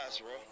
That's real.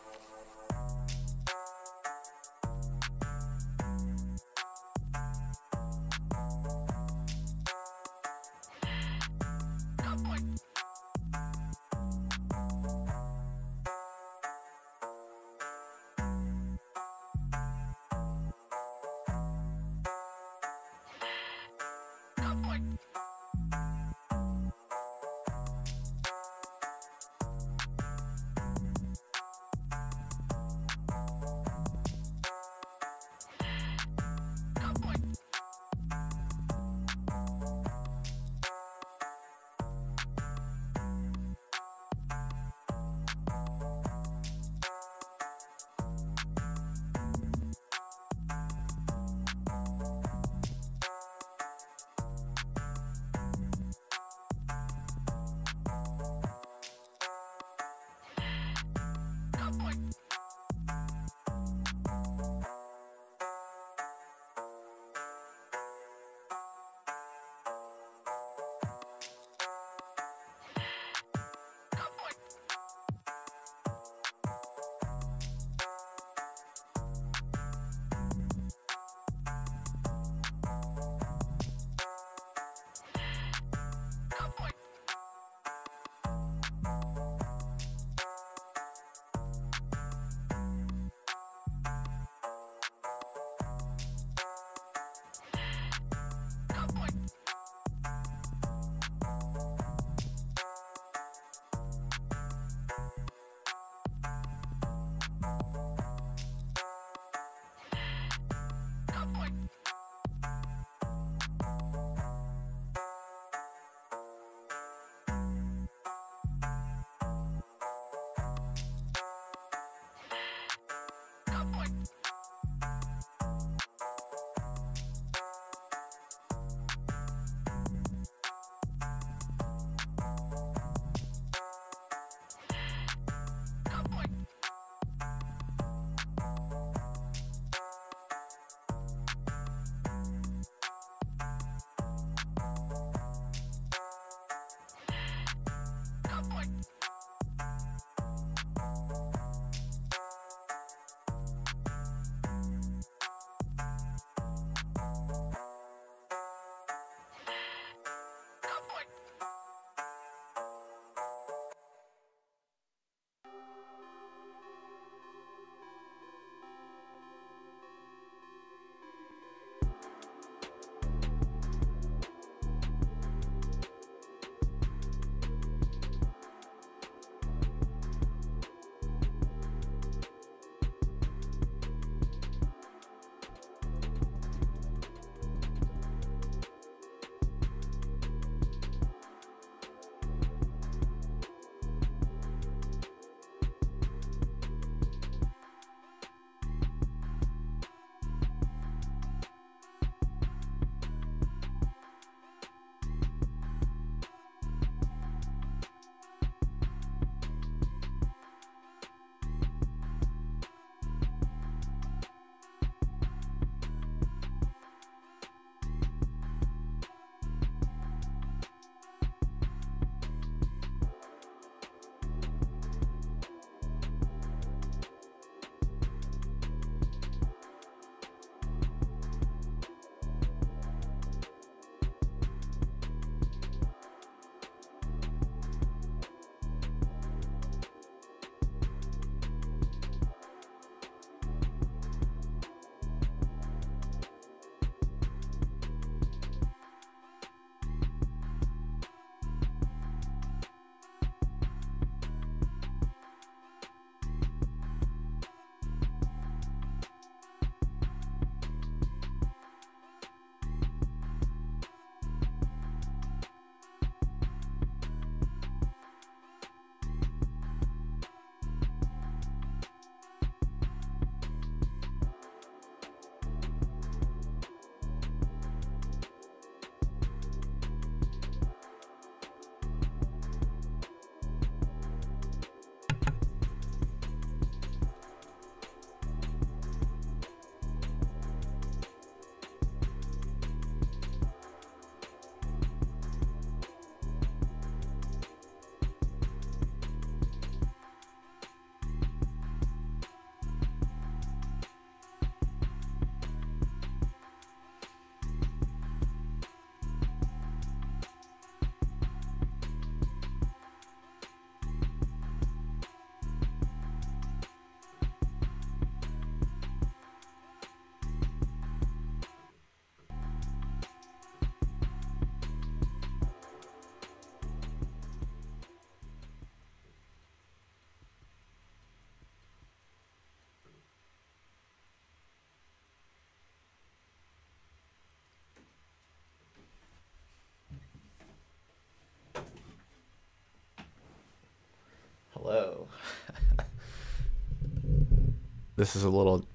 This is a little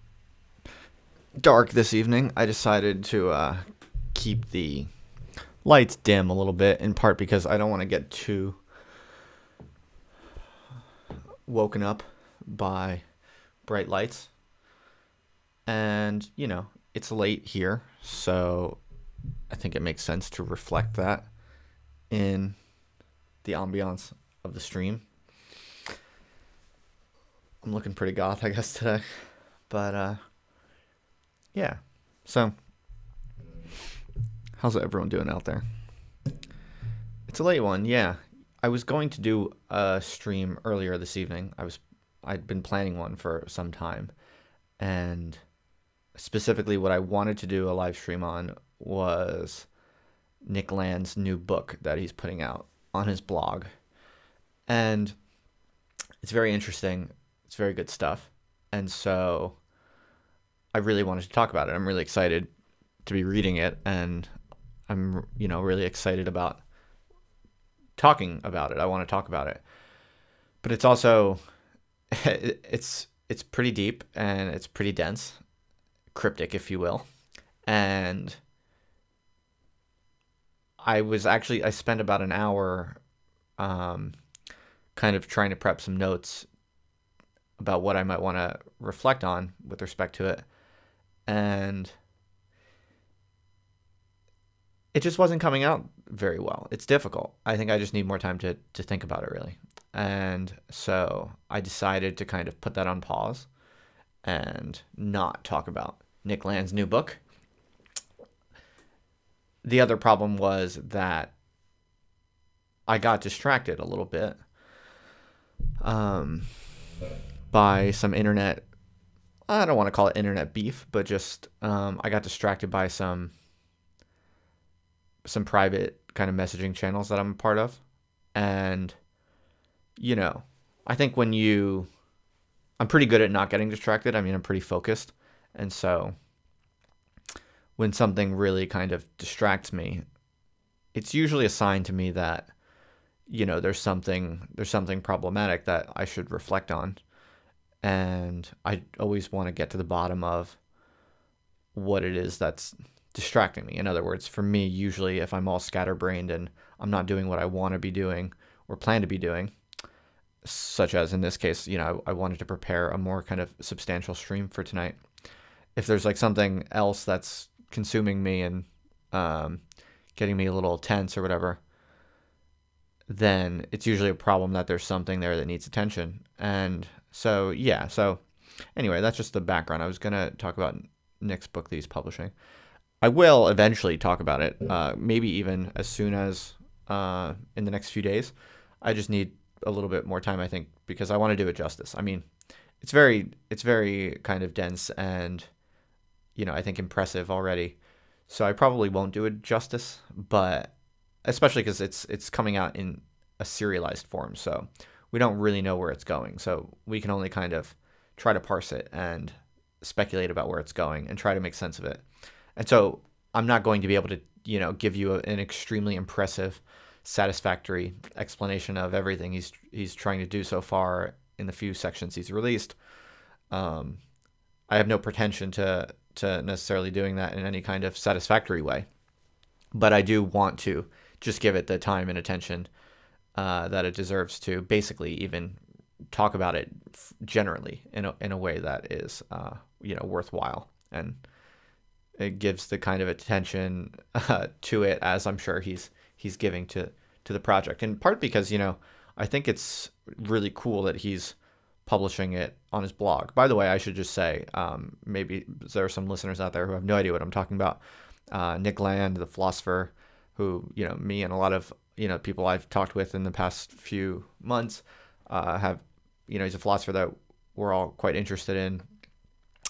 dark this evening. I decided to keep the lights dim a little bit, in part because I don't want to get too woken up by bright lights. And, it's late here, so I think it makes sense to reflect that in the ambiance of the stream. I'm looking pretty goth, I guess, today. But, yeah. So, how's everyone doing out there? It's a late one, yeah. I was going to do a stream earlier this evening. I'd been planning one for some time. And specifically what I wanted to do a live stream on was Nick Land's new book that he's putting out on his blog. And it's very interesting. It's very good stuff. And so I really wanted to talk about it. I'm really excited to be reading it, and I'm, really excited about talking about it. I want to talk about it. But it's also it's pretty deep, and it's pretty dense, cryptic, if you will. And I spent about an hour kind of trying to prep some notes about what I might want to reflect on with respect to it. And it just wasn't coming out very well. It's difficult. I think I just need more time to think about it, really. And so I decided to kind of put that on pause and not talk about Nick Land's new book. The other problem was that I got distracted a little bit by some internet, I don't want to call it internet beef, but just I got distracted by some private kind of messaging channels that I'm a part of. And, I think I'm pretty good at not getting distracted. I mean, I'm pretty focused. And so when something really kind of distracts me, it's usually a sign to me that, there's something problematic that I should reflect on. And I always want to get to the bottom of what it is that's distracting me. In other words, for me, usually if I'm all scatterbrained and I'm not doing what I want to be doing or plan to be doing, such as in this case, I wanted to prepare a more kind of substantial stream for tonight. If there's like something else that's consuming me and getting me a little tense or whatever, then it's usually a problem that there's something there that needs attention. And so, yeah. So anyway, that's just the background. I was going to talk about Nick's book that he's publishing. I will eventually talk about it, maybe even as soon as in the next few days. I just need a little bit more time, I think, because I want to do it justice. I mean, it's very kind of dense and, I think impressive already. So I probably won't do it justice, but especially because it's coming out in a serialized form. So we don't really know where it's going. So we can only kind of try to parse it and speculate about where it's going and try to make sense of it. And so I'm not going to be able to, give you an extremely impressive, satisfactory explanation of everything he's trying to do so far in the few sections he's released. I have no pretension to necessarily doing that in any kind of satisfactory way, but I do want to just give it the time and attention that it deserves to basically even talk about it generally in a way that is worthwhile, and it gives the kind of attention to it as I'm sure he's giving to the project, in part because I think it's really cool that he's publishing it on his blog. By the way, I should just say, maybe there are some listeners out there who have no idea what I'm talking about. Nick Land, the philosopher, who me and a lot of people I've talked with in the past few months have, he's a philosopher that we're all quite interested in.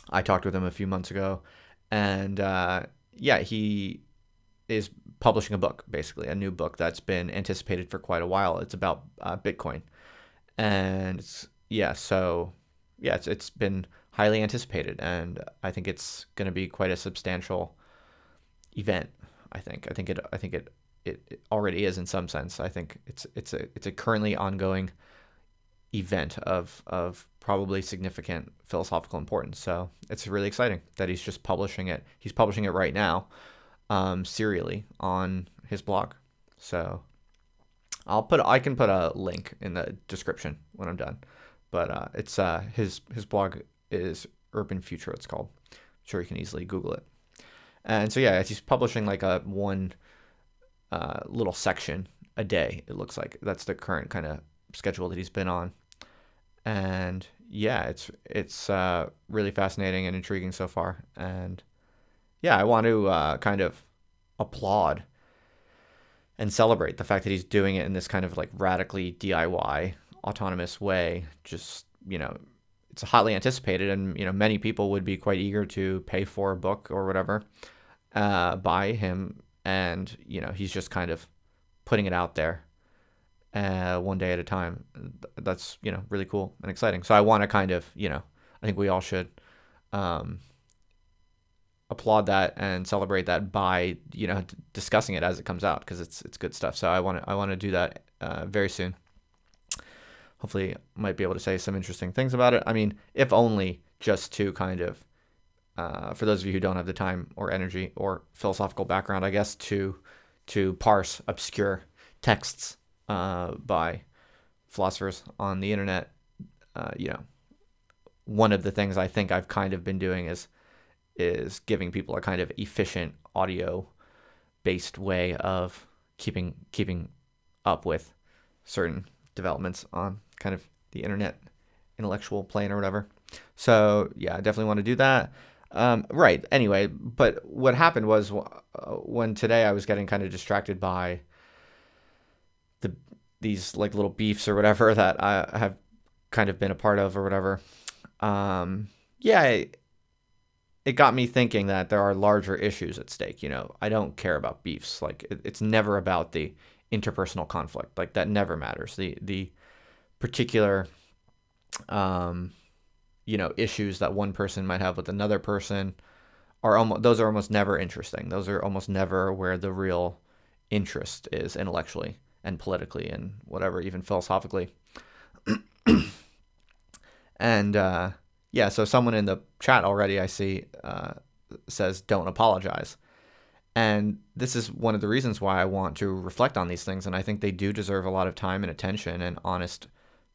I talked with him a few months ago, and he is publishing a book, basically a new book that's been anticipated for quite a while. It's about Bitcoin, and it's been highly anticipated, and I think it's going to be quite a substantial event. I think it already is in some sense. I think it's a currently ongoing event of probably significant philosophical importance. So it's really exciting that he's just publishing it. He's publishing it right now, serially on his blog. So I can put a link in the description when I'm done. But it's his blog is Urban Future, it's called. I'm sure you can easily Google it. And so yeah, he's publishing like a one little section a day. It looks like that's the current kind of schedule that he's been on. And yeah, it's really fascinating and intriguing so far. And yeah, I want to kind of applaud and celebrate the fact that he's doing it in this kind of like radically DIY, autonomous way. Just, it's hotly anticipated, and many people would be quite eager to pay for a book or whatever by him. And he's just kind of putting it out there one day at a time. That's really cool and exciting. So I want to kind of I think we all should applaud that and celebrate that by discussing it as it comes out, because it's good stuff. So I want to do that very soon. Hopefully might be able to say some interesting things about it. I mean, if only just to kind of for those of you who don't have the time or energy or philosophical background, I guess, to parse obscure texts by philosophers on the internet. One of the things I think I've kind of been doing is giving people a kind of efficient audio based way of keeping up with certain developments on kind of the internet intellectual plane or whatever. So yeah, I definitely want to do that. Right. Anyway, but what happened was when today I was getting kind of distracted by these like little beefs or whatever that I have kind of been a part of or whatever. Yeah, it got me thinking that there are larger issues at stake. I don't care about beefs. Like it's never about the interpersonal conflict. Like that never matters. The particular issues that one person might have with another person are almost never interesting. Those are almost never where the real interest is intellectually and politically and whatever, even philosophically. And yeah, so someone in the chat already I see says don't apologize. And this is one of the reasons why I want to reflect on these things, and I think they do deserve a lot of time and attention and honest,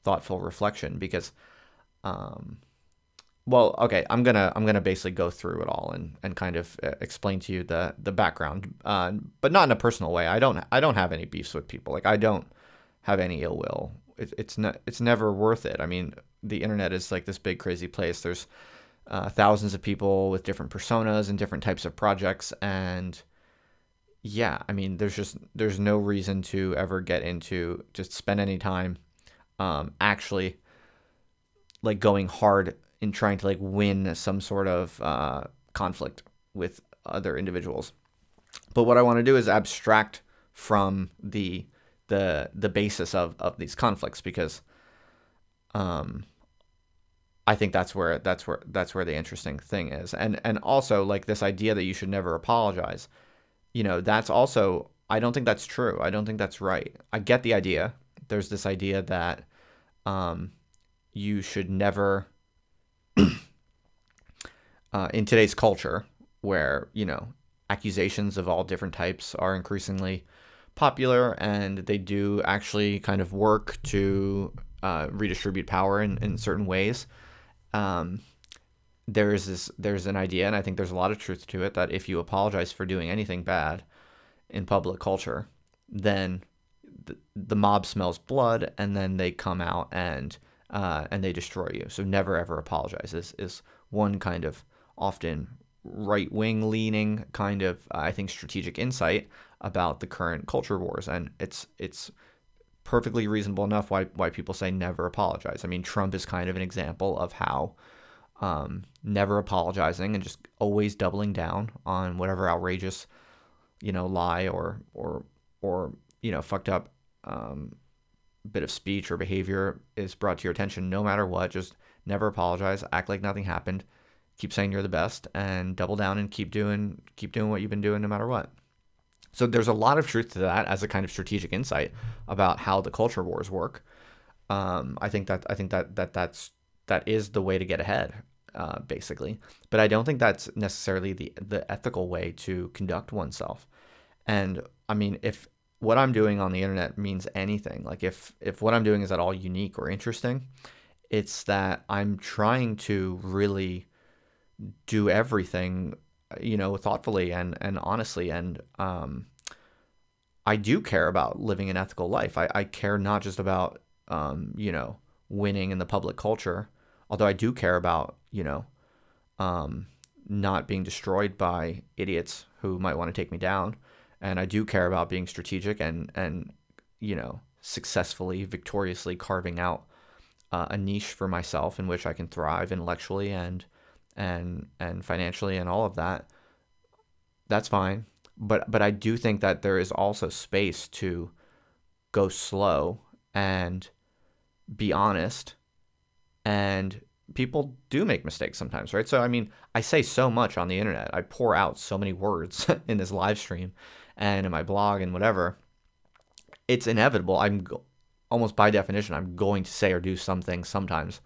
thoughtful reflection, because well, okay, I'm gonna basically go through it all and kind of explain to you the background, but not in a personal way. I don't have any beefs with people. Like I don't have any ill will. It's never worth it. I mean, the internet is like this big crazy place. There's thousands of people with different personas and different types of projects, and yeah, I mean, there's no reason to ever get into just spend any time actually like going hard in trying to like win some sort of conflict with other individuals. But what I want to do is abstract from the basis of these conflicts, because I think that's where the interesting thing is. And also like this idea that you should never apologize, that's also, I don't think that's true. I don't think that's right. I get the idea. There's this idea that you should never in today's culture where, accusations of all different types are increasingly popular, and they do actually kind of work to redistribute power in certain ways. There's an idea, and I think there's a lot of truth to it, that if you apologize for doing anything bad in public culture, then the mob smells blood, and then they come out and they destroy you. So never ever apologize is one kind of often right-wing leaning kind of I think strategic insight about the current culture wars, and it's perfectly reasonable enough why people say never apologize. I mean, Trump is kind of an example of how never apologizing and just always doubling down on whatever outrageous lie or fucked up bit of speech or behavior is brought to your attention, no matter what. Just never apologize, act like nothing happened, keep saying you're the best, and double down and keep doing what you've been doing no matter what. So there's a lot of truth to that as a kind of strategic insight about how the culture wars work. I think that's that is the way to get ahead, basically. But I don't think that's necessarily the ethical way to conduct oneself. And I mean, if what I'm doing on the internet means anything, like if what I'm doing is at all unique or interesting, it's that I'm trying to really do everything, thoughtfully and honestly. And I do care about living an ethical life. I care not just about, winning in the public culture, although I do care about, not being destroyed by idiots who might want to take me down. And I do care about being strategic and successfully, victoriously carving out a niche for myself in which I can thrive intellectually and financially and all of that. That's fine. But I do think that there is also space to go slow and be honest. And people do make mistakes sometimes, right? So, I mean, I say so much on the internet. I pour out so many words in this live stream and in my blog and whatever. It's inevitable. Almost by definition, I'm going to say or do some things sometimes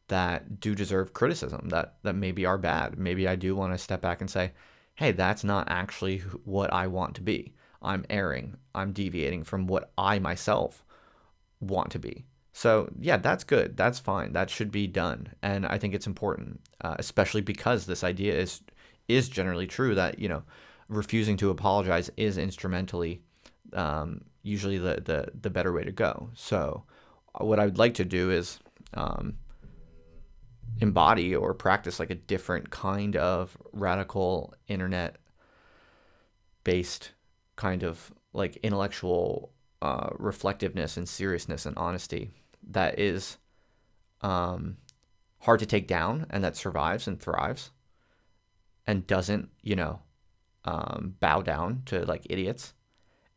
that do deserve criticism, that maybe are bad. Maybe I do want to step back and say, hey, that's not actually what I want to be. I'm erring. I'm deviating from what I myself want to be. So yeah, that's good. That's fine. That should be done. And I think it's important, especially because this idea is generally true that, refusing to apologize is instrumentally usually the better way to go. So what I would like to do is embody or practice like a different kind of radical internet based kind of like intellectual reflectiveness and seriousness and honesty that is hard to take down and that survives and thrives and doesn't, bow down to like idiots,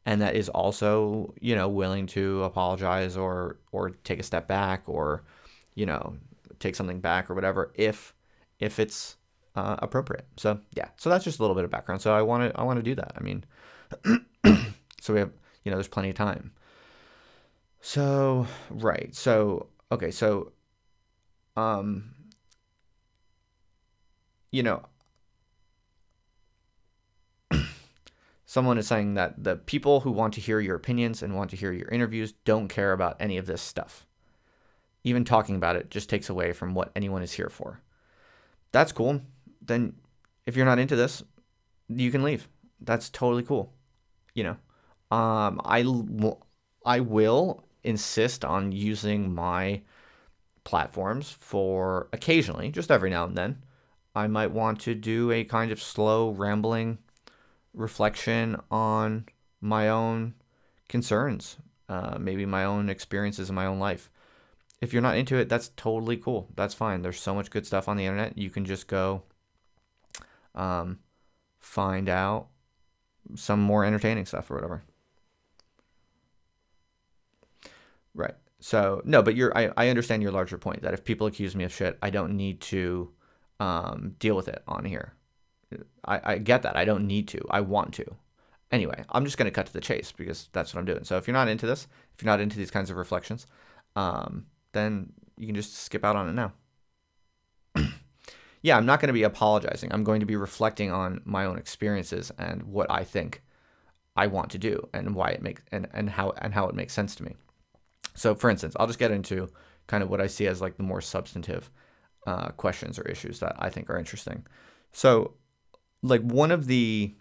and that is also, willing to apologize or take a step back or, take something back or whatever if it's appropriate. So yeah, so that's just a little bit of background. So I want to do that. I mean, so we have, there's plenty of time. So right. So okay. So someone is saying that the people who want to hear your opinions and want to hear your interviews don't care about any of this stuff. Even talking about it just takes away from what anyone is here for. That's cool. Then if you're not into this, you can leave. That's totally cool. I will insist on using my platforms for occasionally, just every now and then. I might want to do a kind of slow, rambling reflection on my own concerns, maybe my own experiences in my own life. If you're not into it, that's totally cool. That's fine. There's so much good stuff on the internet. You can just go find out some more entertaining stuff or whatever. Right. So, no, but I understand your larger point that if people accuse me of shit, I don't need to deal with it on here. I get that. I don't need to. I want to. Anyway, I'm just going to cut to the chase because that's what I'm doing. So if you're not into this, if you're not into these kinds of reflections, then you can just skip out on it now. Yeah, I'm not going to be apologizing. I'm going to be reflecting on my own experiences and what I think I want to do and why it makes and how it makes sense to me. So for instance, I'll just get into kind of what I see as like the more substantive questions or issues that I think are interesting. So like one of the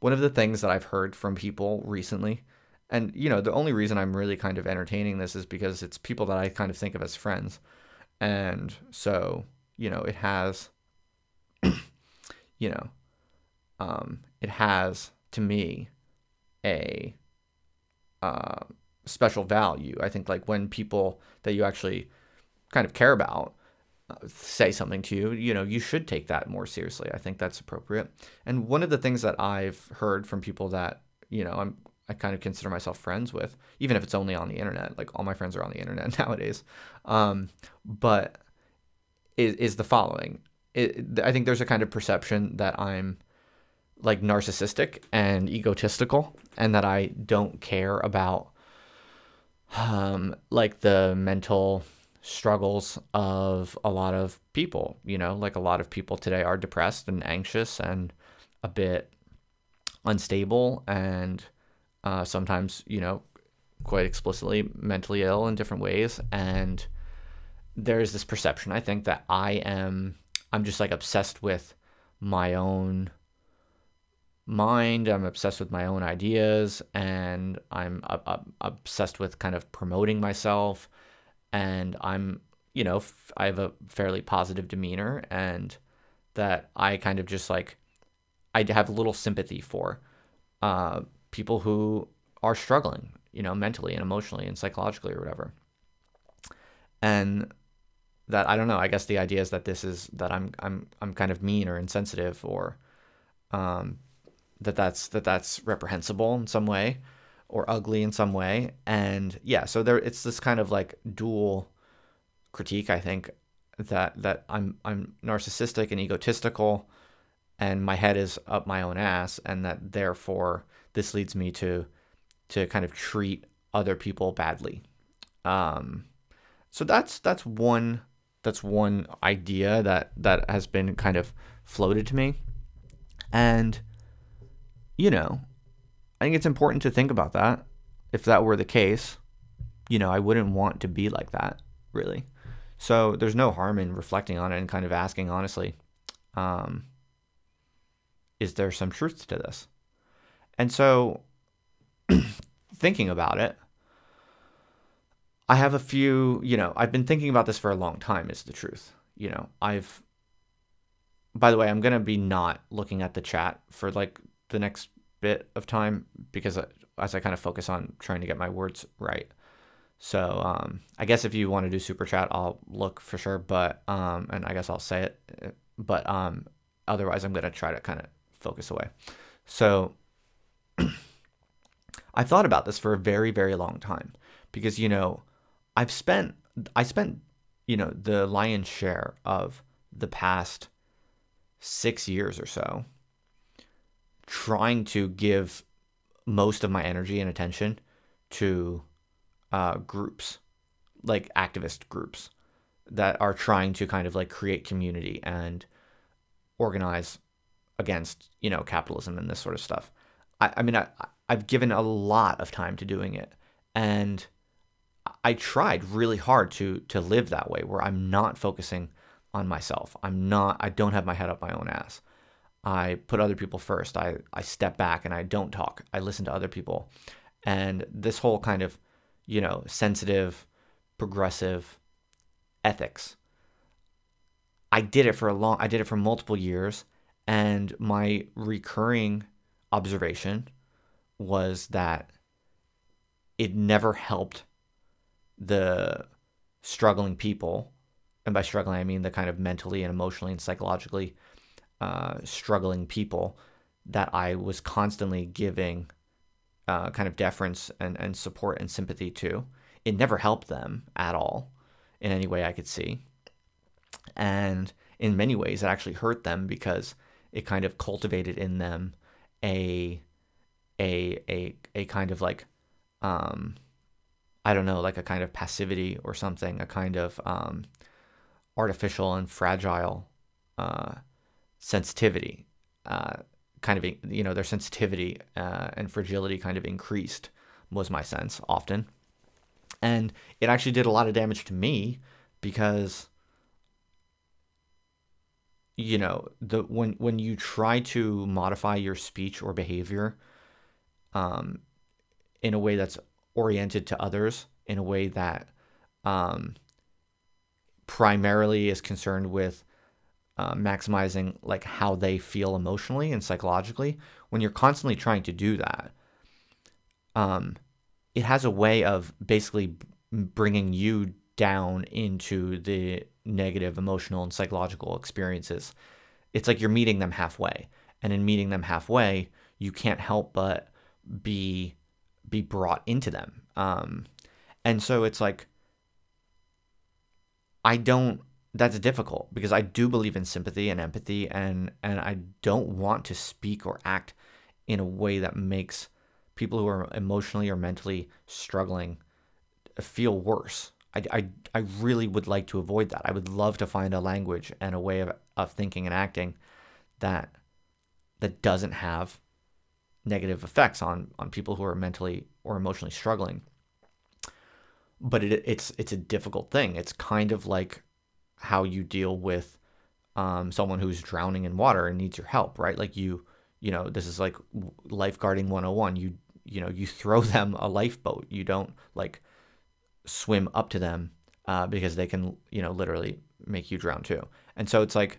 things that I've heard from people recently, and the only reason I'm really kind of entertaining this is because it's people that I kind of think of as friends. And so, it has it has to me a special value. I think like when people that you actually kind of care about say something to you, you should take that more seriously. I think that's appropriate. And one of the things that I've heard from people that, I kind of consider myself friends with, even if it's only on the internet, like all my friends are on the internet nowadays. But is the following. I think there's a kind of perception that I'm like narcissistic and egotistical and that I don't care about like the mental struggles of a lot of people. Like a lot of people today are depressed and anxious and a bit unstable, and sometimes, quite explicitly mentally ill in different ways. And there's this perception, I think, that I'm just like obsessed with my own mind. I'm obsessed with my own ideas, and I'm obsessed with kind of promoting myself. And I have a fairly positive demeanor, and that I kind of just like, I have little sympathy for people who are struggling, mentally and emotionally and psychologically or whatever. And that, I don't know, I guess the idea is that that I'm kind of mean or insensitive, or that's reprehensible in some way, or ugly in some way. And yeah, so it's this kind of like dual critique, I think, that I'm narcissistic and egotistical, and my head is up my own ass, and that therefore this leads me to kind of treat other people badly. So that's one idea that has been kind of floated to me. And I think it's important to think about that. If that were the case, I wouldn't want to be like that, really. So there's no harm in reflecting on it and kind of asking honestly, is there some truth to this? And so thinking about it, I have a few, I've been thinking about this for a long time, is the truth. By the way, I'm going to be not looking at the chat for like the next bit of time, because as I kind of focus on trying to get my words right. So I guess if you want to do super chat, I'll look for sure, but and I guess I'll say it, but otherwise I'm going to try to kind of focus away. So I thought about this for a very, very long time, because I spent the lion's share of the past 6 years or so trying to give most of my energy and attention to groups, like activist groups that are trying to kind of like create community and organize against, capitalism and this sort of stuff. I mean, I've given a lot of time to doing it, and I tried really hard to live that way, where I'm not focusing on myself. I don't have my head up my own ass. I put other people first. I step back and I don't talk. I listen to other people. And this whole kind of, sensitive, progressive ethics, I did it for multiple years. And my recurring observation was that it never helped the struggling people. And by struggling, I mean the kind of mentally and emotionally and psychologically struggling people that I was constantly giving kind of deference and support and sympathy to. It never helped them at all in any way I could see. And in many ways, it actually hurt them, because it kind of cultivated in them a kind of like, I don't know, like a kind of passivity or something, a kind of artificial and fragile sensitivity, kind of, their sensitivity and fragility kind of increased, was my sense often. And it actually did a lot of damage to me, because when you try to modify your speech or behavior in a way that's oriented to others, in a way that primarily is concerned with maximizing like how they feel emotionally and psychologically, when you're constantly trying to do that, it has a way of basically bringing you down into the negative emotional and psychological experiences. It's like you're meeting them halfway, and in meeting them halfway, you can't help but be brought into them. And so it's like, that's difficult, because I do believe in sympathy and empathy, and I don't want to speak or act in a way that makes people who are emotionally or mentally struggling feel worse. I really would like to avoid that. I would love to find a language and a way of thinking and acting that doesn't have negative effects on people who are mentally or emotionally struggling. But it's a difficult thing. It's kind of like how you deal with someone who's drowning in water and needs your help, right? Like this is like lifeguarding 101. You throw them a lifeboat. You don't like swim up to them because they can, literally make you drown too. And so it's like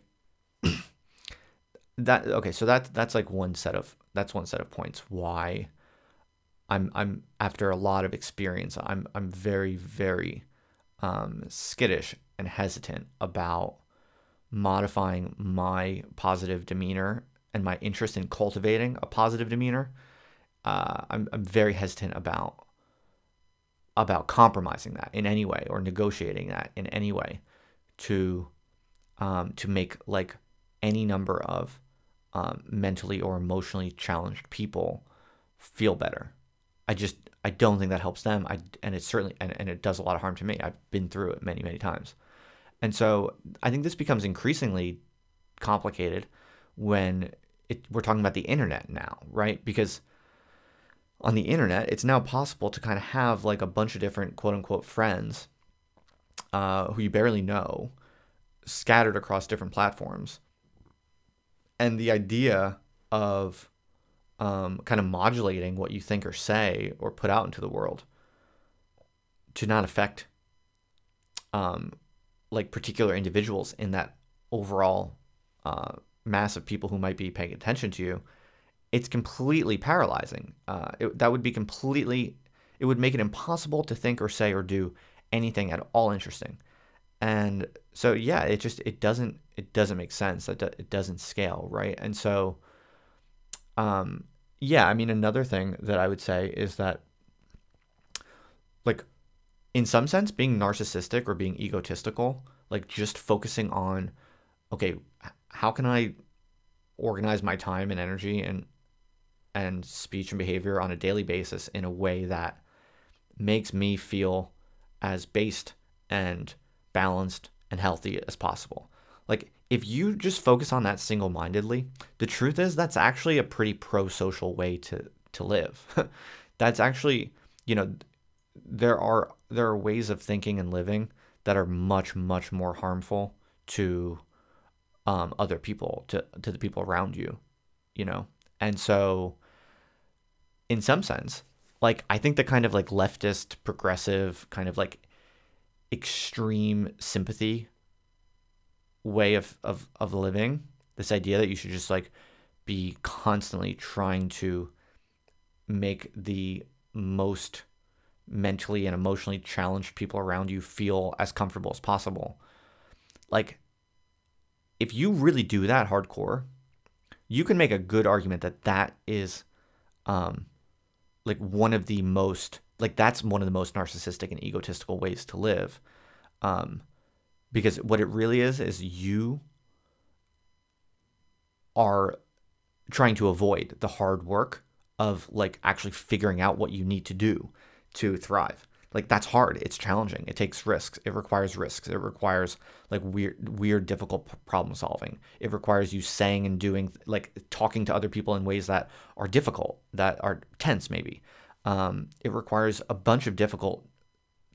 that. Okay, so that's like one set of points why I'm after a lot of experience, I'm very, very skittish and hesitant about modifying my positive demeanor and my interest in cultivating a positive demeanor. I'm very hesitant about compromising that in any way or negotiating that in any way to make like any number of mentally or emotionally challenged people feel better. I don't think that helps them. And it certainly and it does a lot of harm to me. I've been through it many, many times. And so I think this becomes increasingly complicated when we're talking about the internet now, right? Because on the internet, it's now possible to kind of have like a bunch of different quote unquote friends who you barely know scattered across different platforms. And the idea of kind of modulating what you think or say or put out into the world to not affect like particular individuals in that overall mass of people who might be paying attention to you, it's completely paralyzing. It would make it impossible to think or say or do anything at all interesting. And so, yeah, it doesn't make sense. It doesn't scale, right? And so, yeah, I mean, another thing that I would say is that, like, in some sense, being narcissistic or being egotistical, like just focusing on, okay, how can I organize my time and energy and speech and behavior on a daily basis in a way that makes me feel as based and balanced and healthy as possible. Like, if you just focus on that single-mindedly, the truth is that's actually a pretty pro-social way to live. That's actually, there are ways of thinking and living that are much, much more harmful to other people, to the people around you, And so, in some sense, like, I think the kind of like leftist, progressive, kind of like extreme sympathy way of living, this idea that you should just like be constantly trying to make the most mentally and emotionally challenged people around you feel as comfortable as possible. Like, if you really do that hardcore, you can make a good argument that is like one of the most, like, that's one of the most narcissistic and egotistical ways to live. Because what it really is you are trying to avoid the hard work of like actually figuring out what you need to do to thrive. Like, that's hard. It's challenging. It takes risks. It requires risks. It requires like weird, difficult problem solving. It requires you saying and doing, like, talking to other people in ways that are difficult, that are tense maybe. It requires a bunch of difficult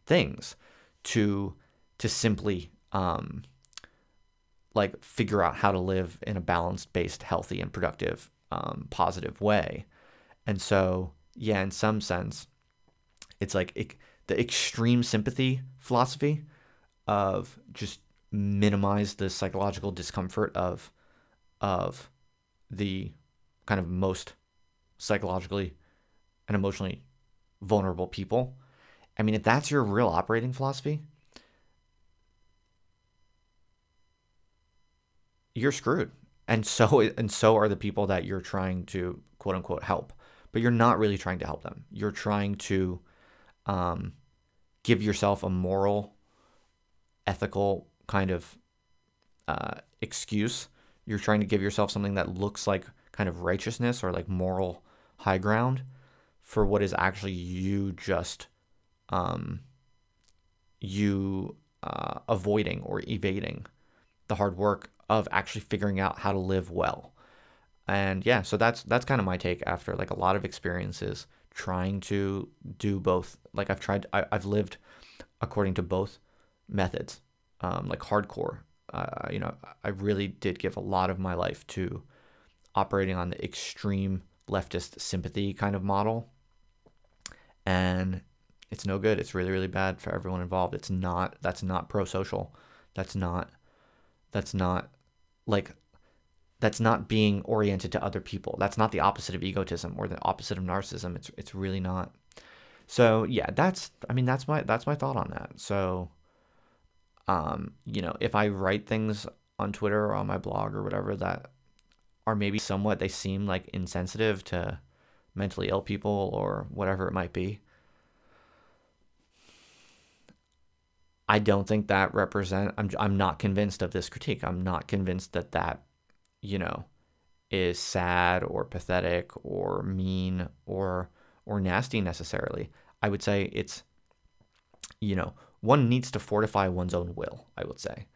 things to simply like figure out how to live in a balanced, based, healthy, and productive, positive way. And so, yeah, in some sense, it's like the extreme sympathy philosophy of just minimize the psychological discomfort of the kind of most psychologically and emotionally vulnerable people. I mean, if that's your real operating philosophy, you're screwed. And so are the people that you're trying to quote unquote help. But you're not really trying to help them. You're trying to give yourself a moral, ethical kind of excuse. You're trying to give yourself something that looks like kind of righteousness or like moral high ground for what is actually you just you avoiding or evading the hard work of actually figuring out how to live well. And yeah, so that's kind of my take after like a lot of experiences trying to do both. Like I've lived according to both methods, like hardcore. I really did give a lot of my life to operating on the extreme leftist sympathy kind of model, and it's no good. It's really, really bad for everyone involved. That's not pro-social. That's not, that's not like, that's not being oriented to other people. That's not the opposite of egotism or the opposite of narcissism. It's really not. So yeah, that's my thought on that. So, if I write things on Twitter or on my blog or whatever that are maybe somewhat, they seem like insensitive to mentally ill people or whatever it might be, I don't think that I'm not convinced of this critique. I'm not convinced that, you know, is sad or pathetic or mean or nasty necessarily. I would say it's, one needs to fortify one's own will, I would say.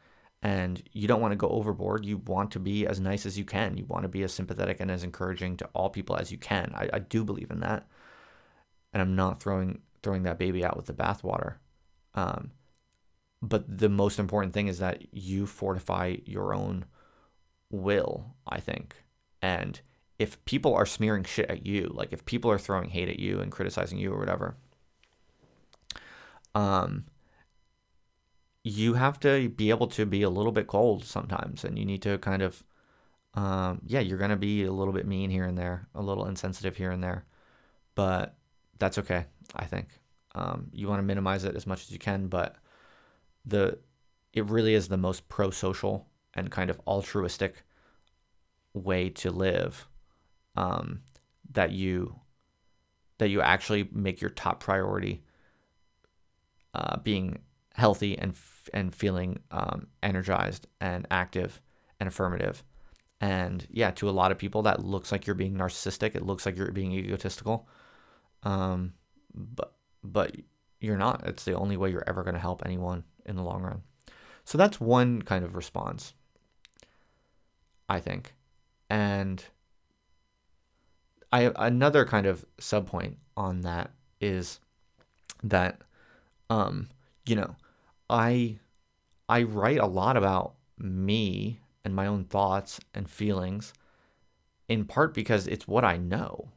And you don't want to go overboard. You want to be as nice as you can. You want to be as sympathetic and as encouraging to all people as you can. I do believe in that. And I'm not throwing that baby out with the bathwater. But the most important thing is that you fortify your own will, I think. And if people are smearing shit at you, like if people are throwing hate at you and criticizing you or whatever, you have to be able to be a little bit cold sometimes, and you need to kind of, you're going to be a little bit mean here and there, a little insensitive here and there, but that's okay, I think. You want to minimize it as much as you can, but it really is the most pro-social and kind of altruistic way to live, that you actually make your top priority being healthy and feeling energized and active and affirmative. And yeah, to a lot of people that looks like you're being narcissistic. It looks like you're being egotistical, but you're not. It's the only way you're ever going to help anyone in the long run. So that's one kind of response, I think. And another kind of subpoint on that is that, I write a lot about me and my own thoughts and feelings, in part because it's what I know.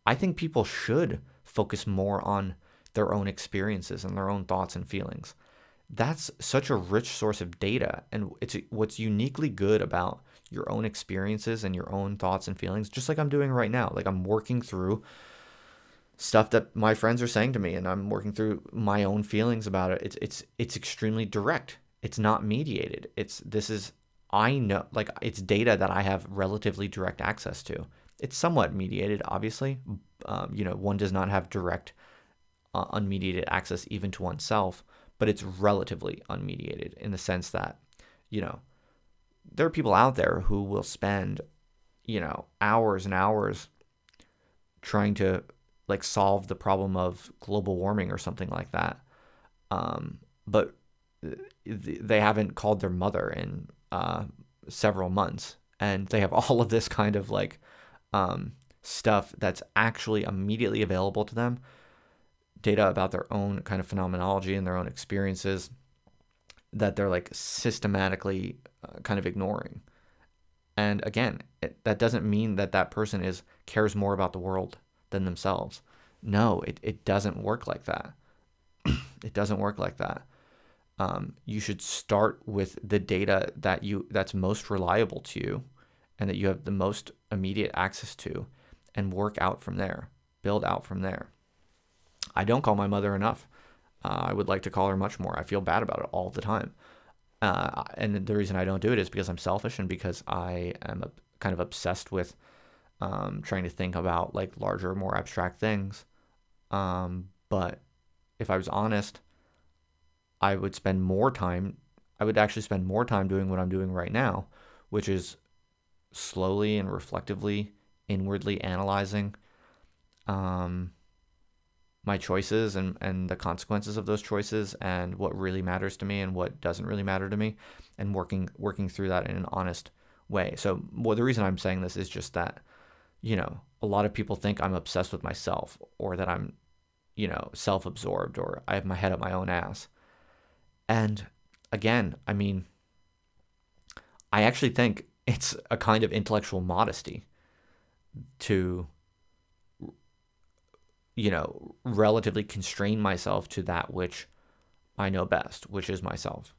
I think people should focus more on their own experiences and their own thoughts and feelings. That's such a rich source of data, and it's what's uniquely good about your own experiences and your own thoughts and feelings, just like I'm doing right now. Like I'm working through stuff that my friends are saying to me, and I'm working through my own feelings about it. It's extremely direct. It's not mediated. I know, like, it's data that I have relatively direct access to. It's somewhat mediated, obviously. One does not have direct, unmediated access even to oneself, but it's relatively unmediated in the sense that, there are people out there who will spend, hours and hours trying to like solve the problem of global warming or something like that. But they haven't called their mother in several months, and they have all of this kind of like stuff that's actually immediately available to them, data about their own kind of phenomenology and their own experiences that they're like systematically kind of ignoring. And again, that doesn't mean that person cares more about the world than themselves. No, it doesn't work like that. It doesn't work like that. You should start with the data that's most reliable to you and that you have the most immediate access to, and work out from there, build out from there. I don't call my mother enough. I would like to call her much more. I feel bad about it all the time. And the reason I don't do it is because I'm selfish, and because I am kind of obsessed with trying to think about like larger, more abstract things. But if I was honest, I would actually spend more time doing what I'm doing right now, which is slowly and reflectively, inwardly analyzing my choices and the consequences of those choices and what really matters to me and what doesn't really matter to me, and working through that in an honest way. So, well, the reason I'm saying this is just that, a lot of people think I'm obsessed with myself, or that I'm, self-absorbed, or I have my head up my own ass. And again, I mean, I actually think it's a kind of intellectual modesty to, relatively constrain myself to that which I know best, which is myself.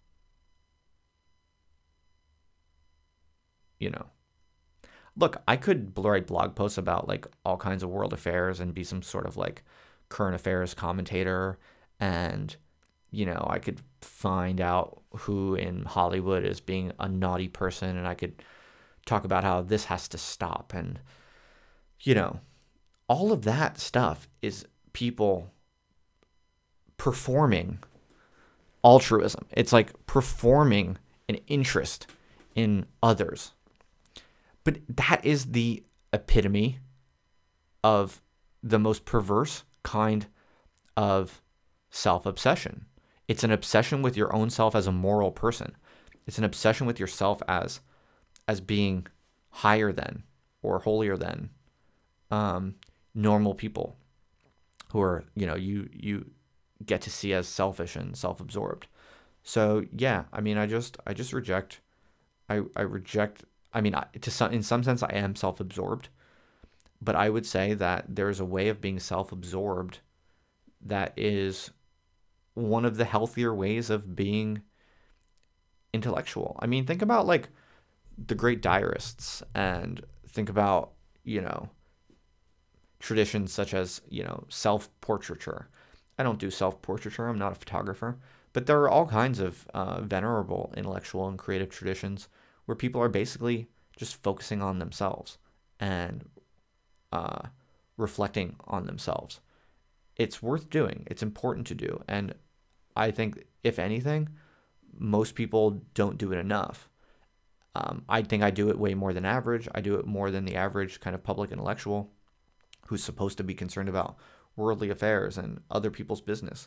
Look, I could write blog posts about like all kinds of world affairs and be some sort of like current affairs commentator, and I could find out who in Hollywood is being a naughty person, and I could talk about how this has to stop. And all of that stuff is people performing altruism. It's like performing an interest in others. But that is the epitome of the most perverse kind of self-obsession. It's an obsession with your own self as a moral person. It's an obsession with yourself as being higher than or holier than normal people who are, you get to see as selfish and self-absorbed. So yeah, I mean, I just reject. I reject. I mean, in some sense, I am self-absorbed, but I would say that there's a way of being self-absorbed that is one of the healthier ways of being intellectual. I mean, think about like the great diarists, and think about, traditions such as, self-portraiture. I don't do self-portraiture. I'm not a photographer, but there are all kinds of venerable intellectual and creative traditions where people are basically just focusing on themselves and reflecting on themselves. It's worth doing. It's important to do. And I think, if anything, most people don't do it enough. I think I do it way more than average. I do it more than the average kind of public intellectual who's supposed to be concerned about worldly affairs and other people's business.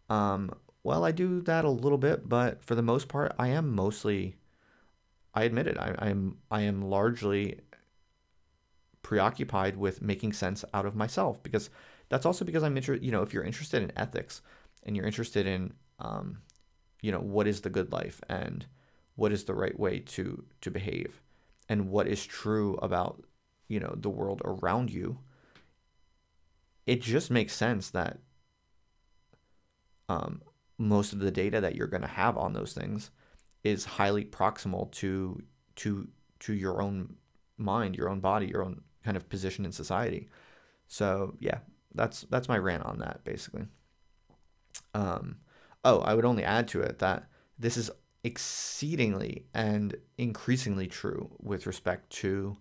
Well, I do that a little bit, but for the most part, I admit it, I am largely preoccupied with making sense out of myself, because that's also because I'm interested, if you're interested in ethics and you're interested in, what is the good life and what is the right way to behave and what is true about, the world around you, it just makes sense that most of the data that you're going to have on those things is highly proximal to your own mind, your own body, your own kind of position in society. So yeah, that's my rant on that, basically. I would only add to it that this is exceedingly and increasingly true with respect to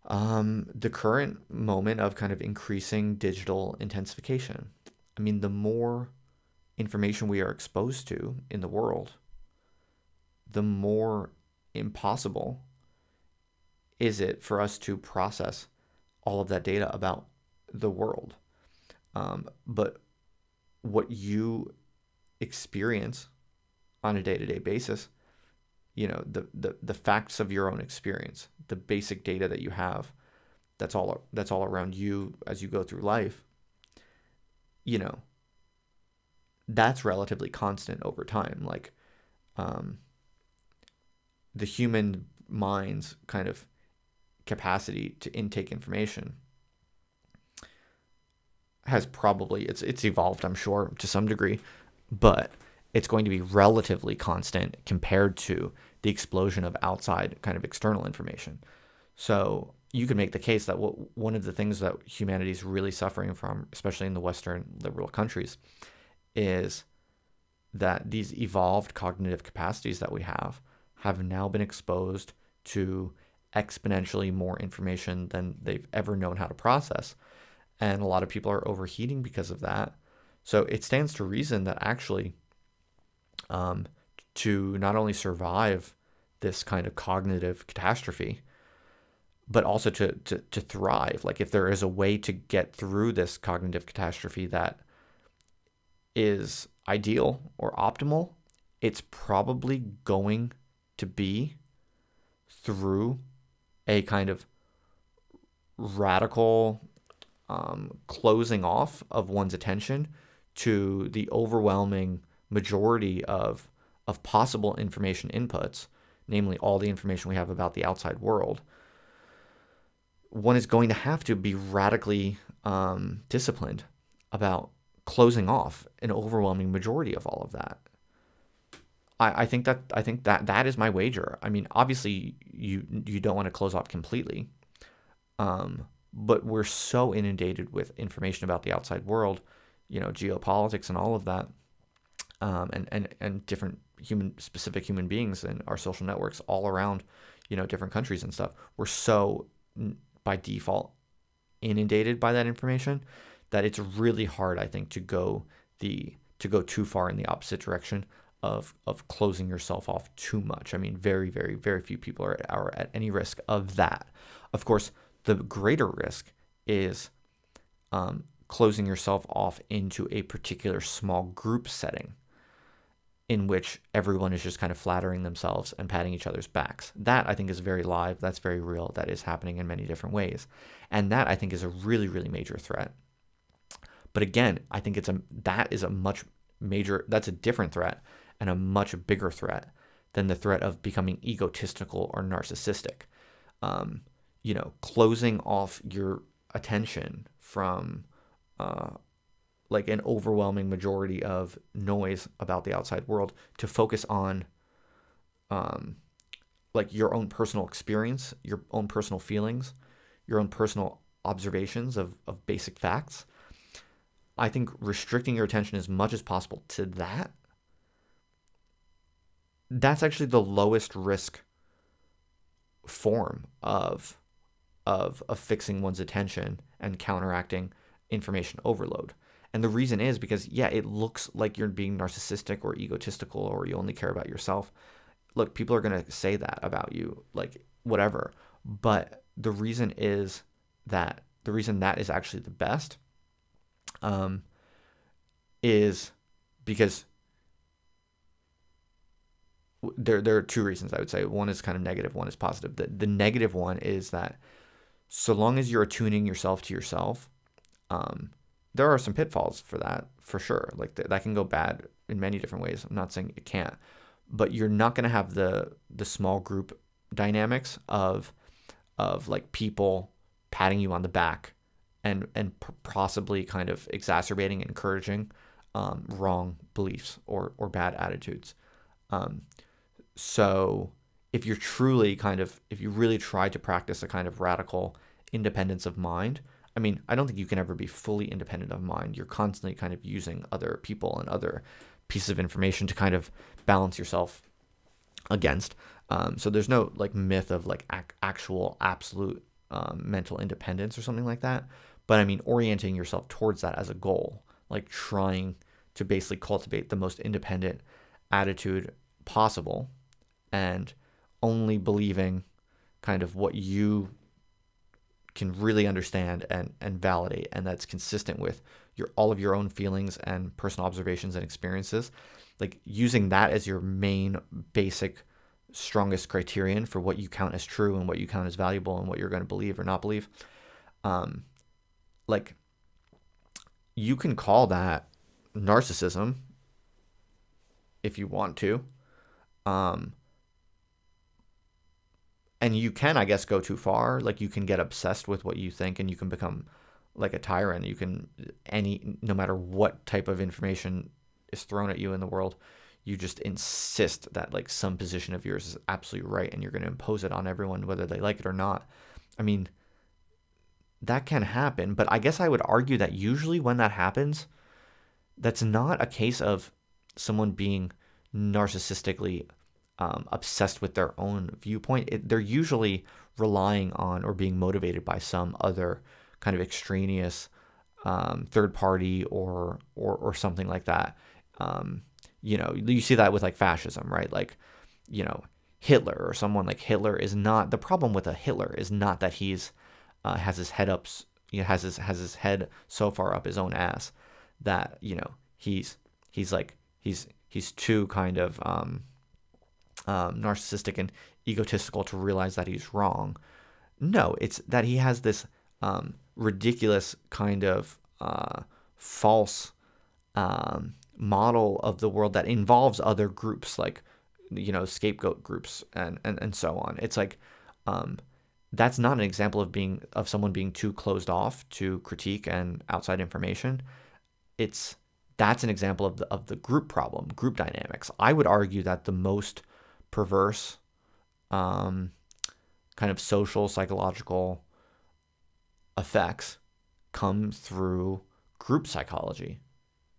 the current moment of kind of increasing digital intensification. I mean, the more information we are exposed to in the world, the more impossible is it for us to process all of that data about the world. But what you experience on a day-to-day basis, the facts of your own experience, the basic data that you have, that's all around you as you go through life, that's relatively constant over time. Like, the human mind's kind of capacity to intake information has probably, it's evolved, I'm sure, to some degree, but it's going to be relatively constant compared to the explosion of outside kind of external information. So you could make the case that one of the things that humanity is really suffering from, especially in the Western liberal countries, is that these evolved cognitive capacities that we have now been exposed to exponentially more information than they've ever known how to process. And a lot of people are overheating because of that. So it stands to reason that actually, to not only survive this kind of cognitive catastrophe, but also to thrive. Like if there is a way to get through this cognitive catastrophe that is ideal or optimal, it's probably going to be through a kind of radical closing off of one's attention to the overwhelming majority of possible information inputs, namely all the information we have about the outside world. One is going to have to be radically disciplined about closing off an overwhelming majority of all of that. I think that is my wager. I mean, obviously you don't want to close off completely, but we're so inundated with information about the outside world, geopolitics and all of that, and different specific human beings and our social networks all around, different countries and stuff. We're so by default inundated by that information that it's really hard, I think, to go too far in the opposite direction of closing yourself off too much. I mean, very, very, very few people are at any risk of that. Of course, the greater risk is closing yourself off into a particular small group setting in which everyone is just kind of flattering themselves and patting each other's backs. That, I think, is very live. That's very real. That is happening in many different ways. And that, I think, is a really, really major threat. But again, I think that's a different threat and a much bigger threat than the threat of becoming egotistical or narcissistic. Closing off your attention from like an overwhelming majority of noise about the outside world to focus on like your own personal experience, your own personal feelings, your own personal observations of basic facts. I think restricting your attention as much as possible to that's actually the lowest risk form of fixing one's attention and counteracting information overload. And the reason is because, yeah, it looks like you're being narcissistic or egotistical or you only care about yourself. Look, people are going to say that about you, like whatever. But the reason that is actually the best is because there are two reasons, I would say. One is kind of negative, one is positive. The negative one is that so long as you're attuning yourself to yourself, there are some pitfalls for that, for sure. Like that can go bad in many different ways. I'm not saying it can't, but you're not going to have the small group dynamics of like people patting you on the back and possibly kind of exacerbating and encouraging wrong beliefs or bad attitudes. So if you really try to practice a kind of radical independence of mind, I mean, I don't think you can ever be fully independent of mind. You're constantly kind of using other people and other pieces of information to kind of balance yourself against. So there's no like myth of like actual absolute mental independence or something like that. But I mean, orienting yourself towards that as a goal, like trying to basically cultivate the most independent attitude possible and only believing kind of what you can really understand and validate, and that's consistent with all of your own feelings and personal observations and experiences. Like using that as your main basic strongest criterion for what you count as true and what you count as valuable and what you're going to believe or not believe. Like you can call that narcissism if you want to. And you can, I guess, go too far. Like you can get obsessed with what you think and you can become like a tyrant. You can, no matter what type of information is thrown at you in the world, you just insist that like some position of yours is absolutely right and you're going to impose it on everyone, whether they like it or not. I mean, that can happen, but I guess I would argue that usually when that happens, that's not a case of someone being narcissistically obsessed with their own viewpoint. They're usually relying on or being motivated by some other kind of extraneous third party or something like that. You see that with like fascism, right? Like, Hitler or someone like Hitler is not the problem with a Hitler is not that he's has his head up, has his head so far up his own ass that he's like he's too kind of narcissistic and egotistical to realize that he's wrong. No, it's that he has this ridiculous kind of false model of the world that involves other groups, like scapegoat groups and so on. It's like that's not an example of someone being too closed off to critique and outside information. That's an example of the group problem, group dynamics. I would argue that the most perverse kind of social psychological effects come through group psychology